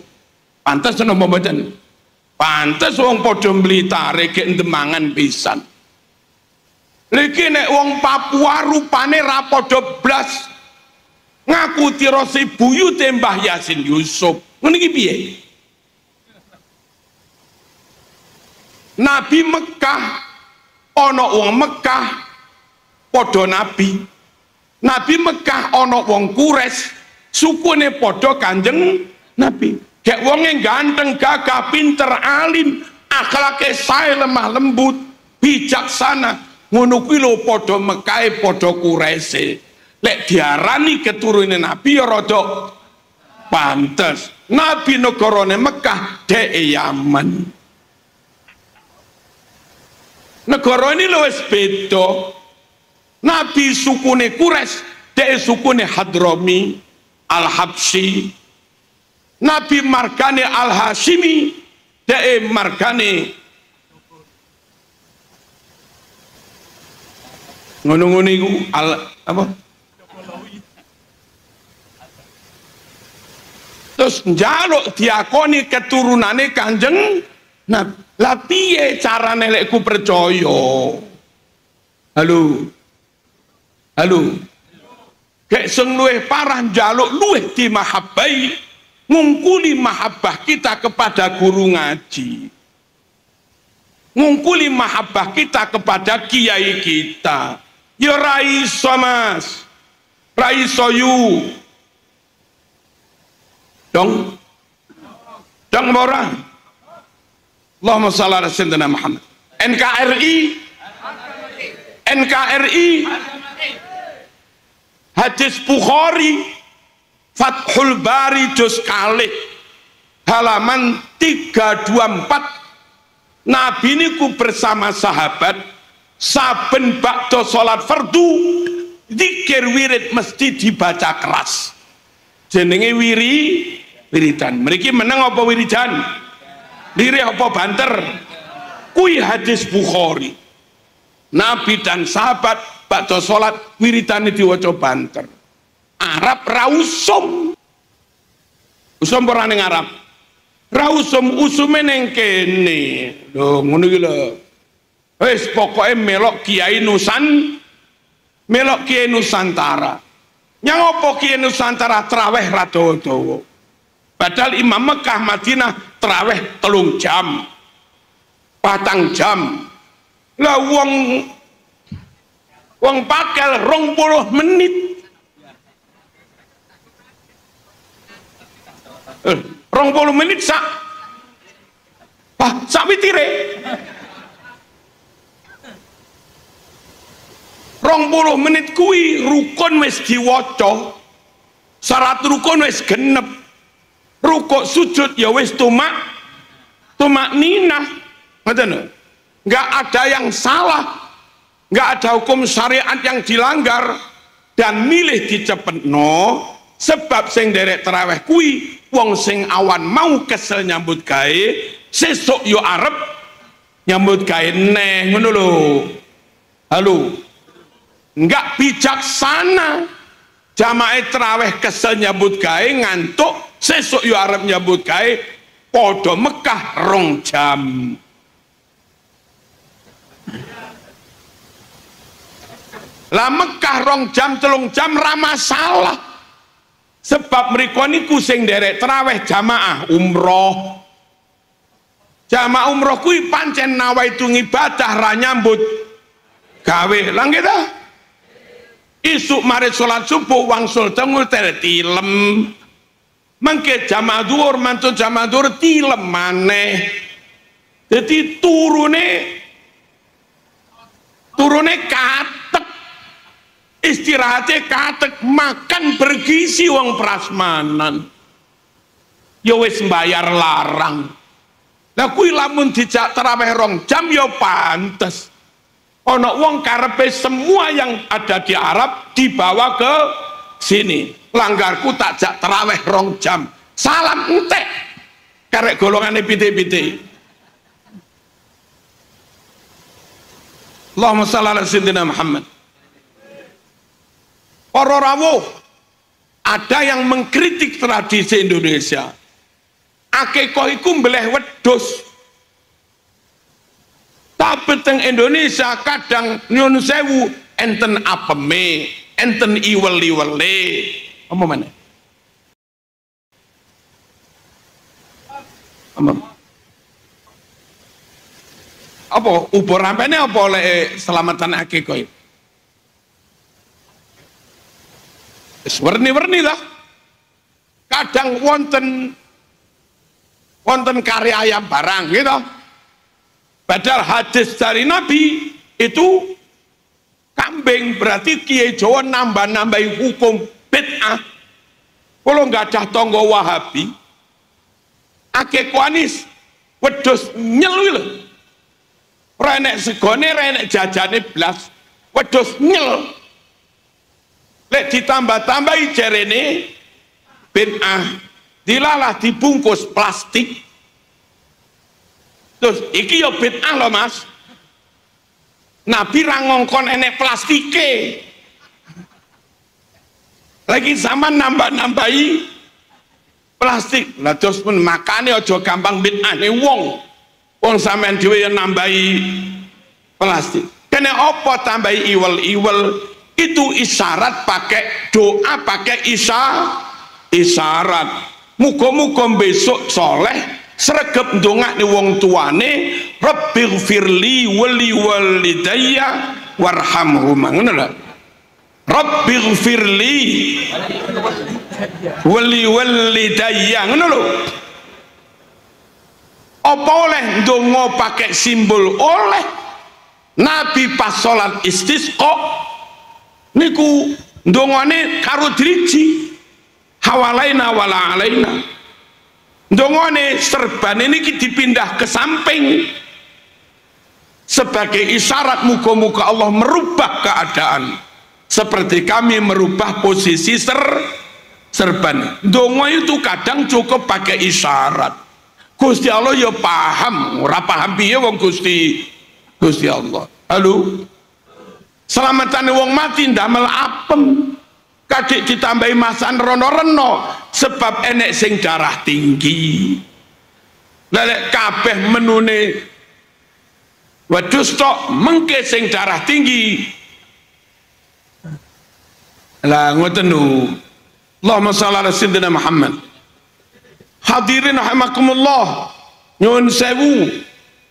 Pantes napa mboten? Pantes wong padha Blitare gek ndemangan pisan. Liki nek wong Papua rupane ra padha blas. Ngaku tirose buyute Mbah Yasin Yusuf. Ngene iki piye? Nabi Mekah ana wong Mekah padha nabi. Nabi Mekah ana wong Quraisy sukune padha Kanjeng Nabi. Gek wonge ganteng, gagah, pinter, alim, akhlake sae, lemah lembut, bijaksana. Ngono kuwi lho padha Mekahe padha Quraisy. Lek diarani keturunan Nabi ya rada pantes. Nabi negarane Mekah dhek Yaman. Negara ini luwes beda. Nabi sukune Quraisy, dhek sukune Hadrami, Al-Habsyi. Nabi margane Al-Hashimi, dhek margane ngono-ngono iku apa? terus njaluk diakoni keturunane Kanjeng Nabi. Lah piye carane lek ku percaya? Halo. Kayak sing luwih parah njaluk luwih dimahabbai, ngungkuli mahabbah kita kepada guru ngaji, ngungkuli mahabbah kita kepada kiai kita. Ya raiso mas, raiso yu dong orang. Allahumma shalli ala sayyidina Muhammad. NKRI hadis Bukhari Fathul Bari juz kalih halaman 324. Nabi niku bersama sahabat saben bakda salat fardu zikir wirid mesti dibaca keras, jenenge wiridan. Mriki meneng apa wiridan? Lirih apa banter? Kui hadis Bukhari. Nabi dan sahabat bakda salat wiridane diwaca banter. Arab rausum. Usum ora ning Arab. Rausum usume ning kene. Lho ngono iki lho. Wis pokoke melok Kiai Nusantara. Nyang apa Kiai Nusantara traweh ra dawa-dawa. Padahal Imam Mekah Madinah traweh 3 jam. 4 jam. Lah wong pakel 20 menit. 20 menit sak witire. 20 menit kuwi rukun wis diwaca, syarat rukun wis genep, rukuk sujud ya wis tumak ninah, ngoten. Nggak ada yang salah, nggak ada hukum syariat yang dilanggar, dan milih dicepetno sebab sing derek tarawih kuwi wong sing awan mau kesel nyambut gawe, sesuk yo arep nyambut gawe neh, ngono lho. Halo, nggak bijaksana jamaah tarawih kesel nyambut gawe ngantuk, sesuk yo arep nyambut gawe, podo Mekah 2 jam. Lah Mekah 2 jam 3 jam ra masalah, sebab mriko niku sing nderek tarawih jamaah umroh. Jamaah umroh kuwi pancen nawaitu ibadah ra nyambut gawe. Lah nggih ta? Isuk mari salat subuh wangsul tengul tilem. Mangke jamaah dhuwur mantun jamaah dhuwur tilem maneh. Dadi turune katek. Istirahatnya katek, makan bergizi wong prasmanan. Ya wis mbayar larang. Lah kuwi lamun dijak tarawih 2 jam ya pantes. Ana wong karepe semua yang ada di Arab dibawa ke sini. Langgarku tak jak tarawih 2 jam. Salam entek. Karek golongane pite-pite. Allahumma shalli ala sayyidina Muhammad. Para rawuh, ada yang mengkritik tradisi Indonesia. Akikoh iku mbeleh wedhus. Tapi teng Indonesia kadang nyun sewu enten apeme, enten iwel-iwele. Apa meneh? Apa ubur rampene apa oleh selamatan akikoh? Werni-werni lah. Kadang wonten kari ayam barang gitu. Padahal hadis dari Nabi itu kambing, berarti Kiai Jawa nambah-nambahi hukum bid'ah. Kalau nggak ada tonggo Wahabi, akeh kuanis wedhus nyel lho. Renek segone, renek jajane blas, wedhus nyel. Lek ditambah-tambahi jarene bid'ah, dilalah dibungkus plastik. Terus iki ya bid'ah loh mas. Nabi ra ngongkon enek plastike. Lagi zaman nambah-nambahi plastik. Lah terus pun makane aja gampang bid'ahne wong. Wong sampean dhewe yang nambahi plastik. Kene apa tambahi iwel-iwel? Itu isyarat pakai doa, pakai isyarat. Muga-muga besok soleh sregep ndongakne wong tuane, Rabbighfirli wali walidayya warhamhuma. Ngono lho. Rabbighfirli wali walidayya. Ngono lho. Apa oleh ndonga pakai simbol? Oleh. Nabi pas salat istisqa niku ndongane karo driji, hawalaina wala alaina. Ndongane serbane niki dipindah ke samping sebagai isyarat muga-muga Allah merubah keadaan seperti kami merubah posisi serban. Ndonga itu kadang cukup pakai isyarat. Gusti Allah ya paham, ora paham piye wong Gusti Allah. Halo, selamatane wong mati ndamel apem, kadek ditambahi masan reno-reno sebab enek sing darah tinggi. Lelek kabeh menune wedhus tok mengke sing darah tinggi. Lah ngoten lho. Allahumma shalli ala sayyidina Muhammad. Hadirin rahimakumullah, nyuwun sewu,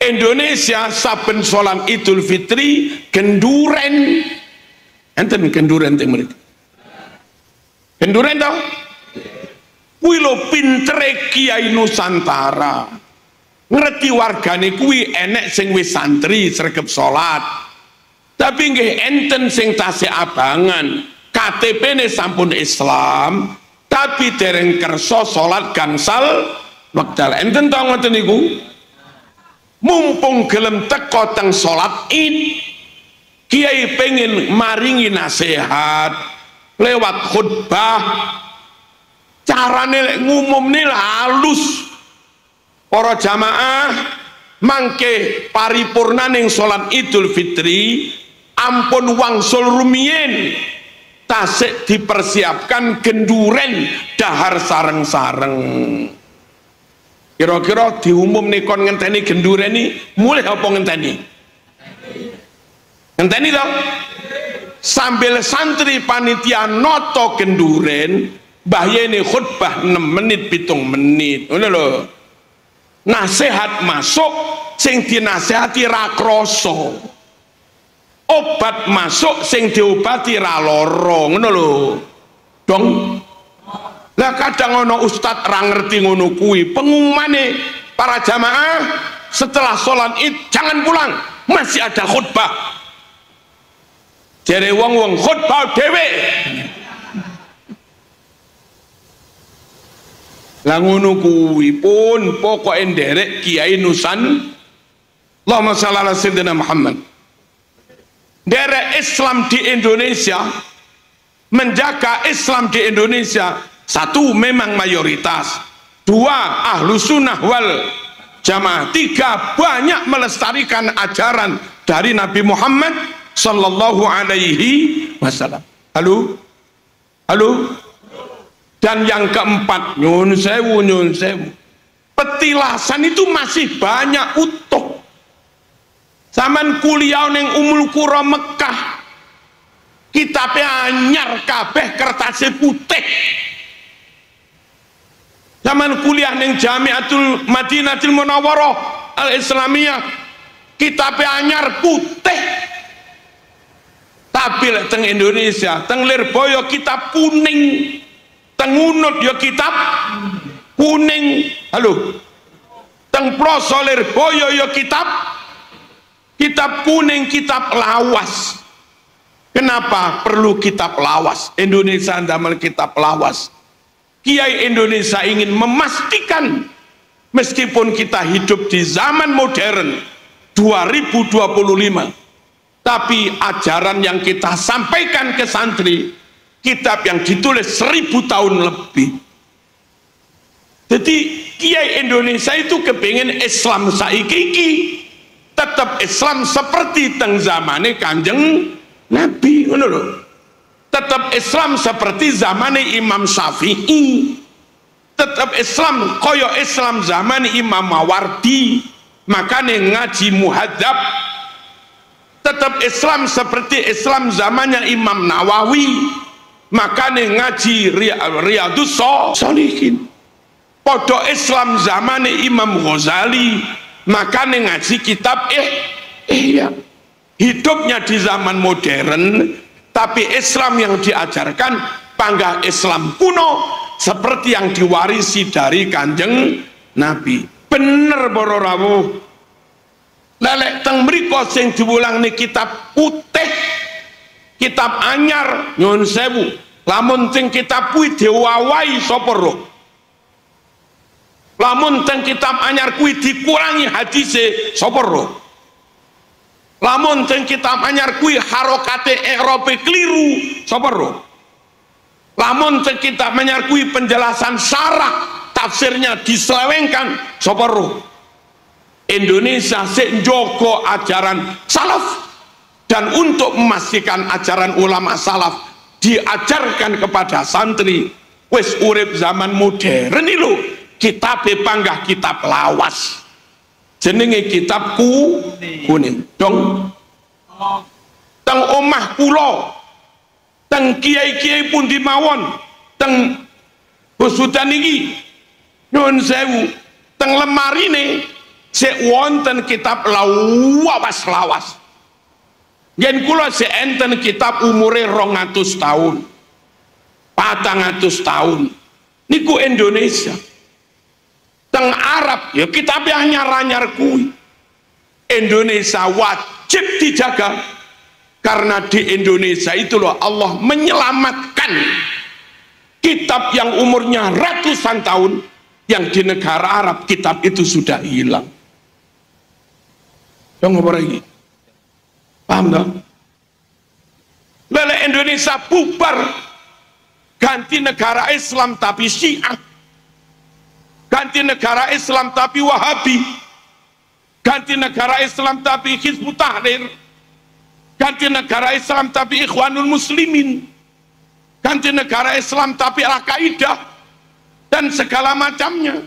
Indonesia saben salat Idul Fitri genduren. Enten genduren teng mriki. Genduren tau? Kuwi lho pintere Kiai Nusantara. Ngerti wargane kuwi enek sing wis santri sregep salat. Tapi nggih enten sing tasih abangan, KTP-ne sampun Islam, tapi dereng kersa salat gangsal wekdal. Enten ta ngoten niku? Mumpung gelem teko teng salat Id, Kiai pengen maringi nasihat lewat khutbah, carane ngumumne halus. Para jamaah mangke paripurna ning salat Idul Fitri ampun wangsul rumiyin, tasik dipersiapkan genduren dahar sareng-sareng. Kira-kira diumum nih kon ngenteni genduren ini mulai apa ngenteni? Ngenteni toh? Sambil santri panitia noto genduren, mbah yene khutbah 6 menit 7 menit. Ngono lho. Nasihat masuk sing dinasehati ra krasa. Obat masuk sing diobati ra lara. Ngono lho. Dong. Lah kadang ono ustad ra ngerti ngono kuwi. Pengumumane para jamaah setelah sholat Id jangan pulang, masih ada khutbah. Jere wong-wong khutbah dhewe. Lah ngono kuwi pun pokoke nderek Kiai Nusan. Allahumma shalli ala sayyidina Muhammad. Nderek Islam di Indonesia, menjaga Islam di Indonesia, satu memang mayoritas, dua ahlu sunnah wal jamaah, tiga banyak melestarikan ajaran dari Nabi Muhammad sallallahu alaihi wasallam. Halo, halo. Dan yang keempat, nyun sewu, petilasan itu masih banyak utuh. Zaman kuliah neng Ummul Qura Mekah, kitabnya anyar kabeh kertasnya putih. Zaman kuliah neng Jamiatul Madinatul Munawwarah Al Islamiyah, kitabnya anyar putih. Tapi teng Indonesia, teng Lirboyo kitab kuning. Tengunut ya kitab kuning. Halo, teng Ploso Lirboyo ya kitab kuning, kitab lawas. Kenapa perlu kitab lawas? Indonesia ndamel kitab lawas. Kiai Indonesia ingin memastikan meskipun kita hidup di zaman modern 2025, tapi ajaran yang kita sampaikan ke santri, kitab yang ditulis 1000 tahun lebih. Jadi Kiai Indonesia itu kepingin Islam saiki tetap Islam seperti teng zamane Kanjeng Nabi, ngono lho. Tetap Islam seperti zamane Imam Syafi'i, tetap Islam koyo Islam zaman Imam Mawardi, makanya ngaji muhadzab. Tetap Islam seperti Islam zamannya Imam Nawawi, makanya ngaji Riyadhus Shalihin. Podo Islam zamannya Imam Ghazali, makanya ngaji kitab Ihya. Hidupnya di zaman modern, tapi Islam yang diajarkan panggah Islam kuno seperti yang diwarisi dari Kanjeng Nabi. Bener para rawuh. Lelek teng mriko sing diwulang nih kitab putih, kitab anyar nyun sewu. Lamun teng kitab kuwi diwawahi sapa ro? Lamun teng kitab anyar kuwi dikurangi hadise sapa ro? Lamun teng kitab anyar kuwi harokate i'rabe kliru sapa ro? Lamun teng kitab anyar kuwi penjelasan syarah tafsirnya diselewengkan sapa ro? Indonesia sik njogo ajaran salaf, dan untuk memastikan ajaran ulama salaf diajarkan kepada santri wis urip zaman modern iki lho, kitabe panggah kitab lawas. Jenenge kitab kuning. Dong. Teng omah kula, teng kiai-kiai pun dimawon, teng Besudan iki nyuwun sewu, teng lemarine sik wonten kitab lawas. Yen kula sik enten kitab umure 200 tahun, 400 tahun. Niku Indonesia. Teng Arab ya kitab yang anyar-anyar kuwi. Indonesia wajib dijaga karena di Indonesia itu loh Allah menyelamatkan kitab yang umurnya ratusan tahun yang di negara Arab kitab itu sudah hilang. Dong apa lagi? Paham dong? Lele Indonesia bubar, ganti negara Islam tapi Syiah, ganti negara Islam tapi Wahabi, ganti negara Islam tapi Hizbut Tahrir, ganti negara Islam tapi Ikhwanul Muslimin, ganti negara Islam tapi Al-Qaeda dan segala macamnya.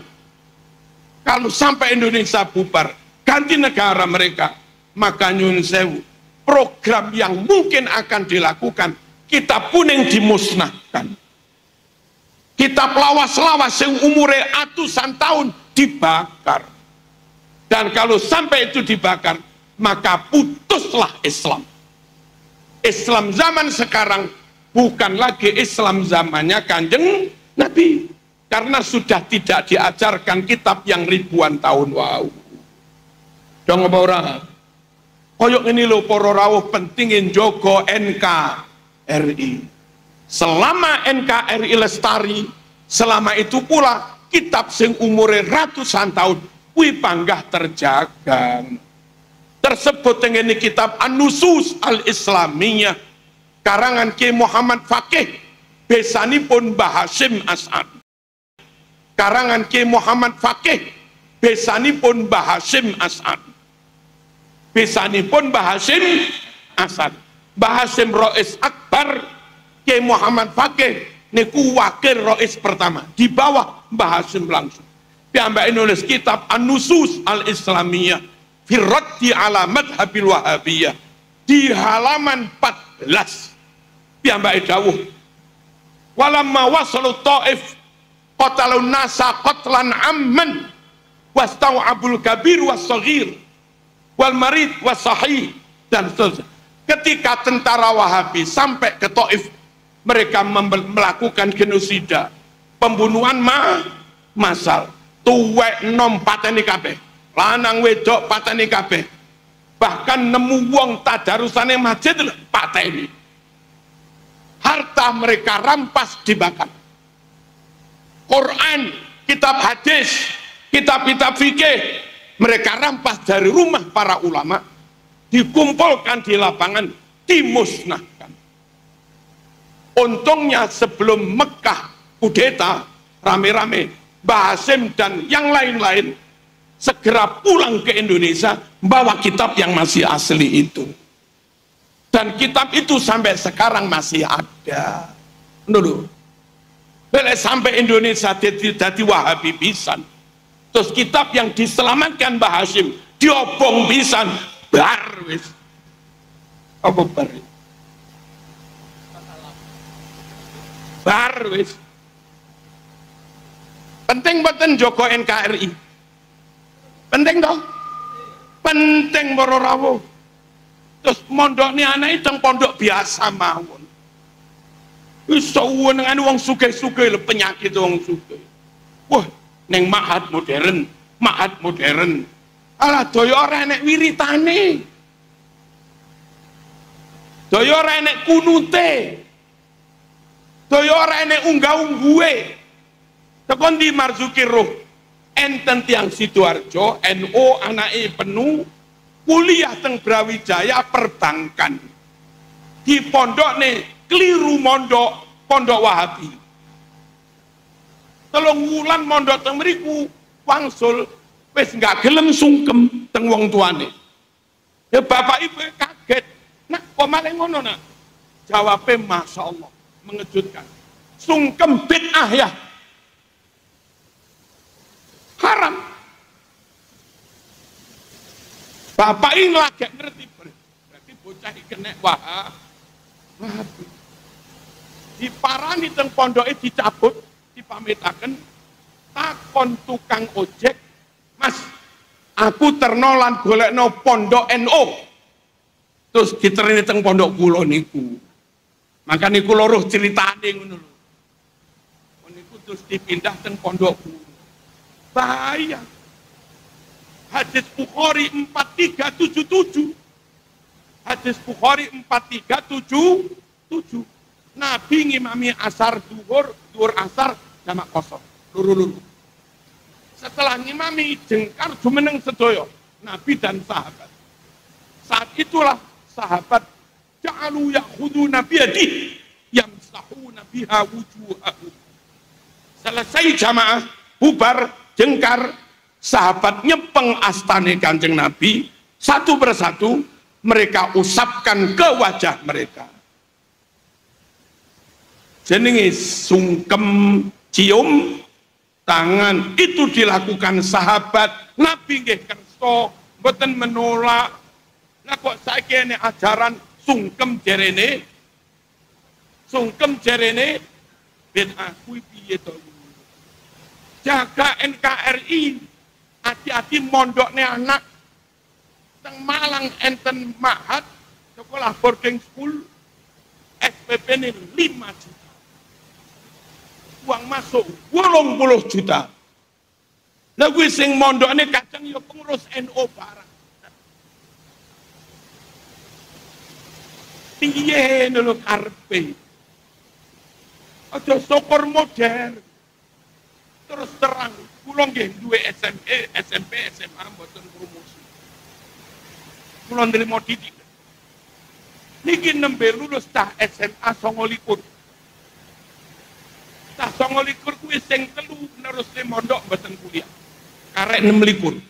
Kalau sampai Indonesia bubar, ganti negara mereka, maka nyun sewu, program yang mungkin akan dilakukan, kitab kuning dimusnahkan, kitab lawas-lawas yang umure atusan tahun dibakar. Dan kalau sampai itu dibakar, maka putuslah Islam. Islam zaman sekarang bukan lagi Islam zamannya Kanjeng Nabi, karena sudah tidak diajarkan kitab yang ribuan tahun. Wow. Dong apa ora? Koyok ini lho para rawuh pentingin jogo NKRI. Selama NKRI lestari, selama itu pula kitab sing umure ratusan tahun kuwi panggah terjaga. Tersebut dengan kitab An-Nusus Al-Islamiyah karangan Ki Muhammad Faqih besanipun Mbah Hasyim As'ad. Karangan Ki Muhammad Faqih besanipun Mbah Hasyim As'ad. Besanipun Mbah Hasyim As'ad. Mbah Hasyim Rais Akbar, Ki Muhammad Faqih niku wakil rais pertama di bawah Mbah Hasyim langsung. Piyambake nulis kitab An-Nusus Al-Islamiyah fi raddi ala madhabil Wahabiyah di halaman 14. Piyambake dawuh, walamma wasalu Taif qatalun nasa qatlan amman wastau'abul kabir was-saghir wal marid was-sahih dan seterusnya. Ketika tentara Wahabi sampai ke Taif, mereka melakukan genosida, pembunuhan massal. Tuwek nom pateni kabeh, lanang wedok pateni kabeh, bahkan nemu wong tadarusane masjid pateni. Harta mereka rampas dibakar. Quran, kitab hadis, kitab-kitab fikih mereka rampas dari rumah para ulama, dikumpulkan di lapangan, dimusnahkan. Untungnya sebelum Mekah kudeta rame-rame, Mbah Hasyim dan yang lain-lain segera pulang ke Indonesia membawa kitab yang masih asli itu, dan kitab itu sampai sekarang masih ada. Dulu Boleh sampai Indonesia jadi Wahabi pisan. Terus kitab yang diselamatkan Mbah Hashim diobong pisan, bar wis. Apa bar? Bar wis. Penting boten Joko NKRI. Penting toh? Penting para rawuh. Terus mondokne anake teng pondok biasa mawon. Wis suwenengane wong sugih-sugih lho, penyakit wong sugih. Wah, ning ma'had modern, ma'had modern. Alah daya ora enek wiritane. Daya ora enek kunute. Daya ora enek unggah-ungguhe. Tekon di Marzuki Ruh. Enten tiang Sidoarjo, NU anake penuh kuliah teng Brawijaya perbankan. Di pondok nih keliru pondok Wahabi. Telung wulan mondok teng mriku wangsul wis nggak gelem sungkem teng wong tuane. Ya bapak ibu kaget. Nak kok malah ngono nak? Jawabnya Masya Allah mengejutkan. Sungkem bid'ah ya. Haram. Bapak ini lagi ngerti berarti bocah kena Wahabi. Diparani teng pondoke dicabut, dipamitaken takon tukang ojek, Mas, aku ternolan golekno pondok NU. Terus diterini teng pondok kula niku. Maka niku loro ceritane ngono lho. Niku terus dipindah teng pondok kula. Bahaya. Hadis Bukhari 4377. Hadis Bukhari 4377. Nabi ngimami asar duhur asar jamak kosong. Luru-luru. Setelah ngimami jengkar jumeneng sedaya Nabi dan sahabat. Saat itulah sahabat ja'alu ya'khuduna biyadihi yamsahuna biha wujuhahum. Selesai jamaah bubar jengkar, sahabat nyepeng astane Kanjeng Nabi, satu persatu mereka usapkan ke wajah mereka. Jenenge sungkem cium tangan, itu dilakukan sahabat. Nabi nggih kersa mboten menolak. Nah kok saiki ene ajaran sungkem jerene bid'ah kuwi piye to? Jaga NKRI, hati-hati mondoknya anak teng Malang enten ma'had sekolah boarding school SPP ini 5 juta, uang masuk 80 juta. Lah kuwi sing mondokne kadang ya pengurus NU barang. Piye lho karepe? Aja syukur modern. Terus terang, kula nggih duwe SMP, SMA mboten promosi. Kula nrimo didik. Niki nembe lulus tah SMA 29. Tah 29 kuwi sing telu nerusne mondok mboten kuliah. Karek 26.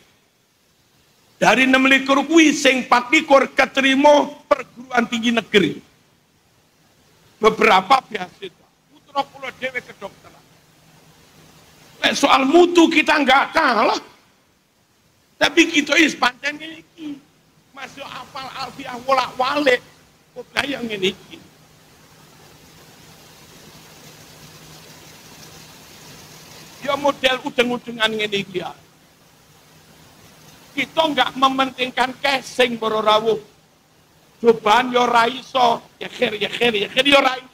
Dari 26 kuwi sing 24 keterima perguruan tinggi negeri. Beberapa beasiswa. Putra kula dhewe kedokteran. Soal mutu kita nggak kalah, tapi kita is pancen ini masuk apal alfiah wolak walik, kok bayang ini. Ya model udeng-udengan ini ya. Kita nggak mementingkan casing para rawuh. Cobaan yo raiso, ya khair yo raiso.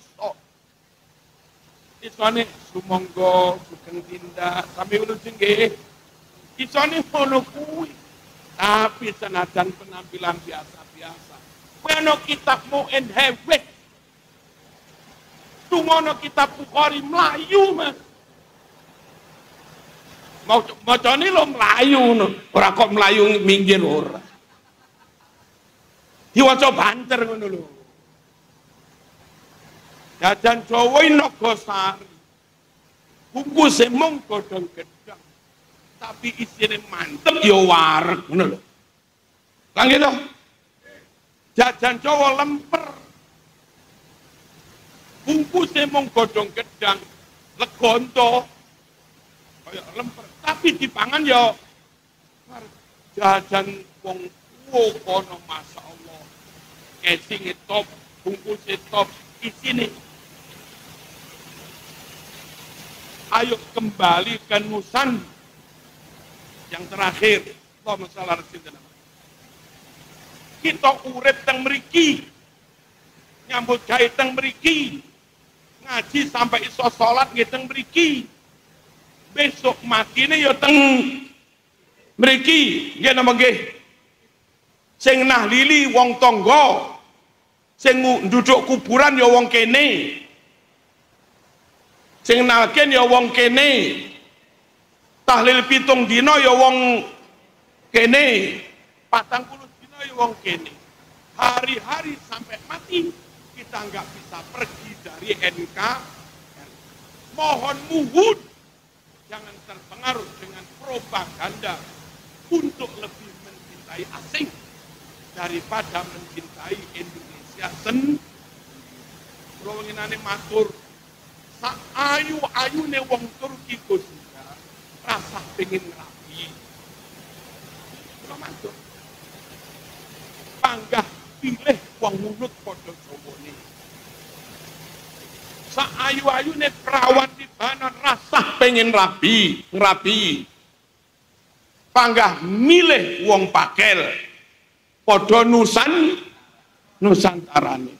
Isone sumangga sugeng tindak sampai ngono nggih. Isone ngono kuwi. Tapi senajan penampilan biasa-biasa. Kowe ana kitab Mu'in Hewet. Tungono kitab Bukhari Melayu, Mas. Mau macane lo Melayu ngono. Ora kok Melayu minggir ora. Diwaca banter ngono lho. Jajan Jawa Nogosari. Bungkuse mung godhong gedang. Tapi isine mantep ya wareg ngono lho. Lah gitu. Jajan Jawa lemper. Bungkuse mung godhong gedang. legonto kaya lemper tapi dipangan ya jajan wong kono masyaallah casing top bungkus top isine ayo kembali ke Nusan yang terakhir Allahumma shalli ala sayyidina kita urip teng mriki nyambut gawe teng mriki ngaji sampai iso salat nggih teng mriki besok matine ya teng mriki nggih napa nggih sing nahlili wong tangga sing nduduk kuburan ya wong kene sing nalken ya wong kene tahlil 7 dina ya wong kene 40 dina ya wong kene hari-hari sampai mati kita nggak bisa pergi dari NKRI. Mohon muhun jangan terpengaruh dengan propaganda untuk lebih mencintai asing daripada mencintai Indonesia sendiri. Kalau nginane matur sak ayu-ayune wong Turki juga rasa pengen rapi. Kalau matur panggah pilih wong mulut padha Jawane. Sak ayu-ayune perawat di banan rasa pengen rapi. Panggah milih wong pakel padha Nusantarane.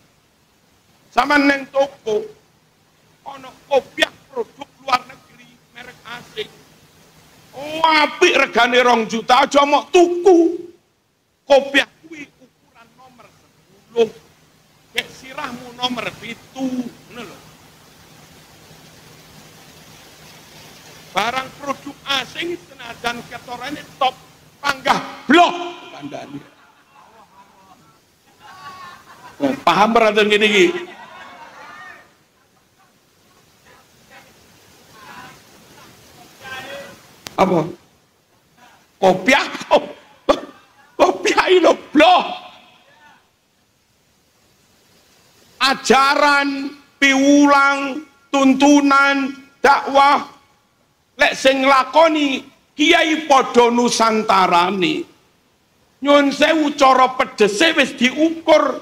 Sama neng toko ana kopiah produk luar negeri merek asing. Oh apik regane 2 juta aja mok tuku. Kopiah kuwi ukuran nomor 10. Kek sirahmu nomor 7, ngono lho. Barang produk asing senajan ketorane top panggah blok kandhane. Paham berarti gini iki? Apa? Kopiah ini blok. Ajaran, piwulang, tuntunan, dakwah lek sing nglakoni kiai padha Nusantarane. Nyun sewu cara pedese wis diukur,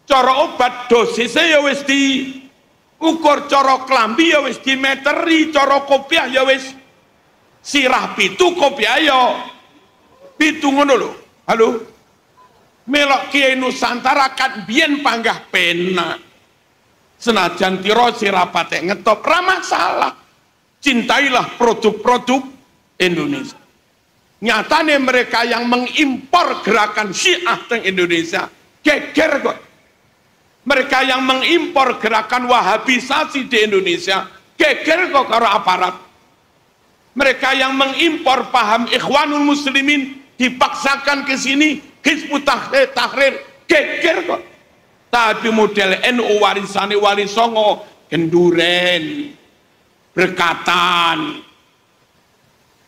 cara obat dosise ya wis diukur, cara klambi ya wis dimeteri, cara kopiah ya wis sirah 7 kopiah ya 7 ngono lho. Halo. Melok kiai Nusantara kan biyen panggah penak. Senajan tiro sirah patek ngetop ra masalah. Cintailah produk-produk Indonesia. Nyatane mereka yang mengimpor gerakan Syiah teng Indonesia geger kok. Mereka yang mengimpor gerakan Wahabisasi di Indonesia geger kok karo aparat. Mereka yang mengimpor paham Ikhwanul Muslimin dipaksakan ke sini Hizbut Tahrir geger kok. Tapi model NU warisane Wali Songo genduren berkatan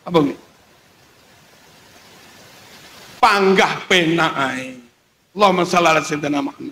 apa ini? Panggah penak ae. Allahumma shalli ala sayyidina Muhammad.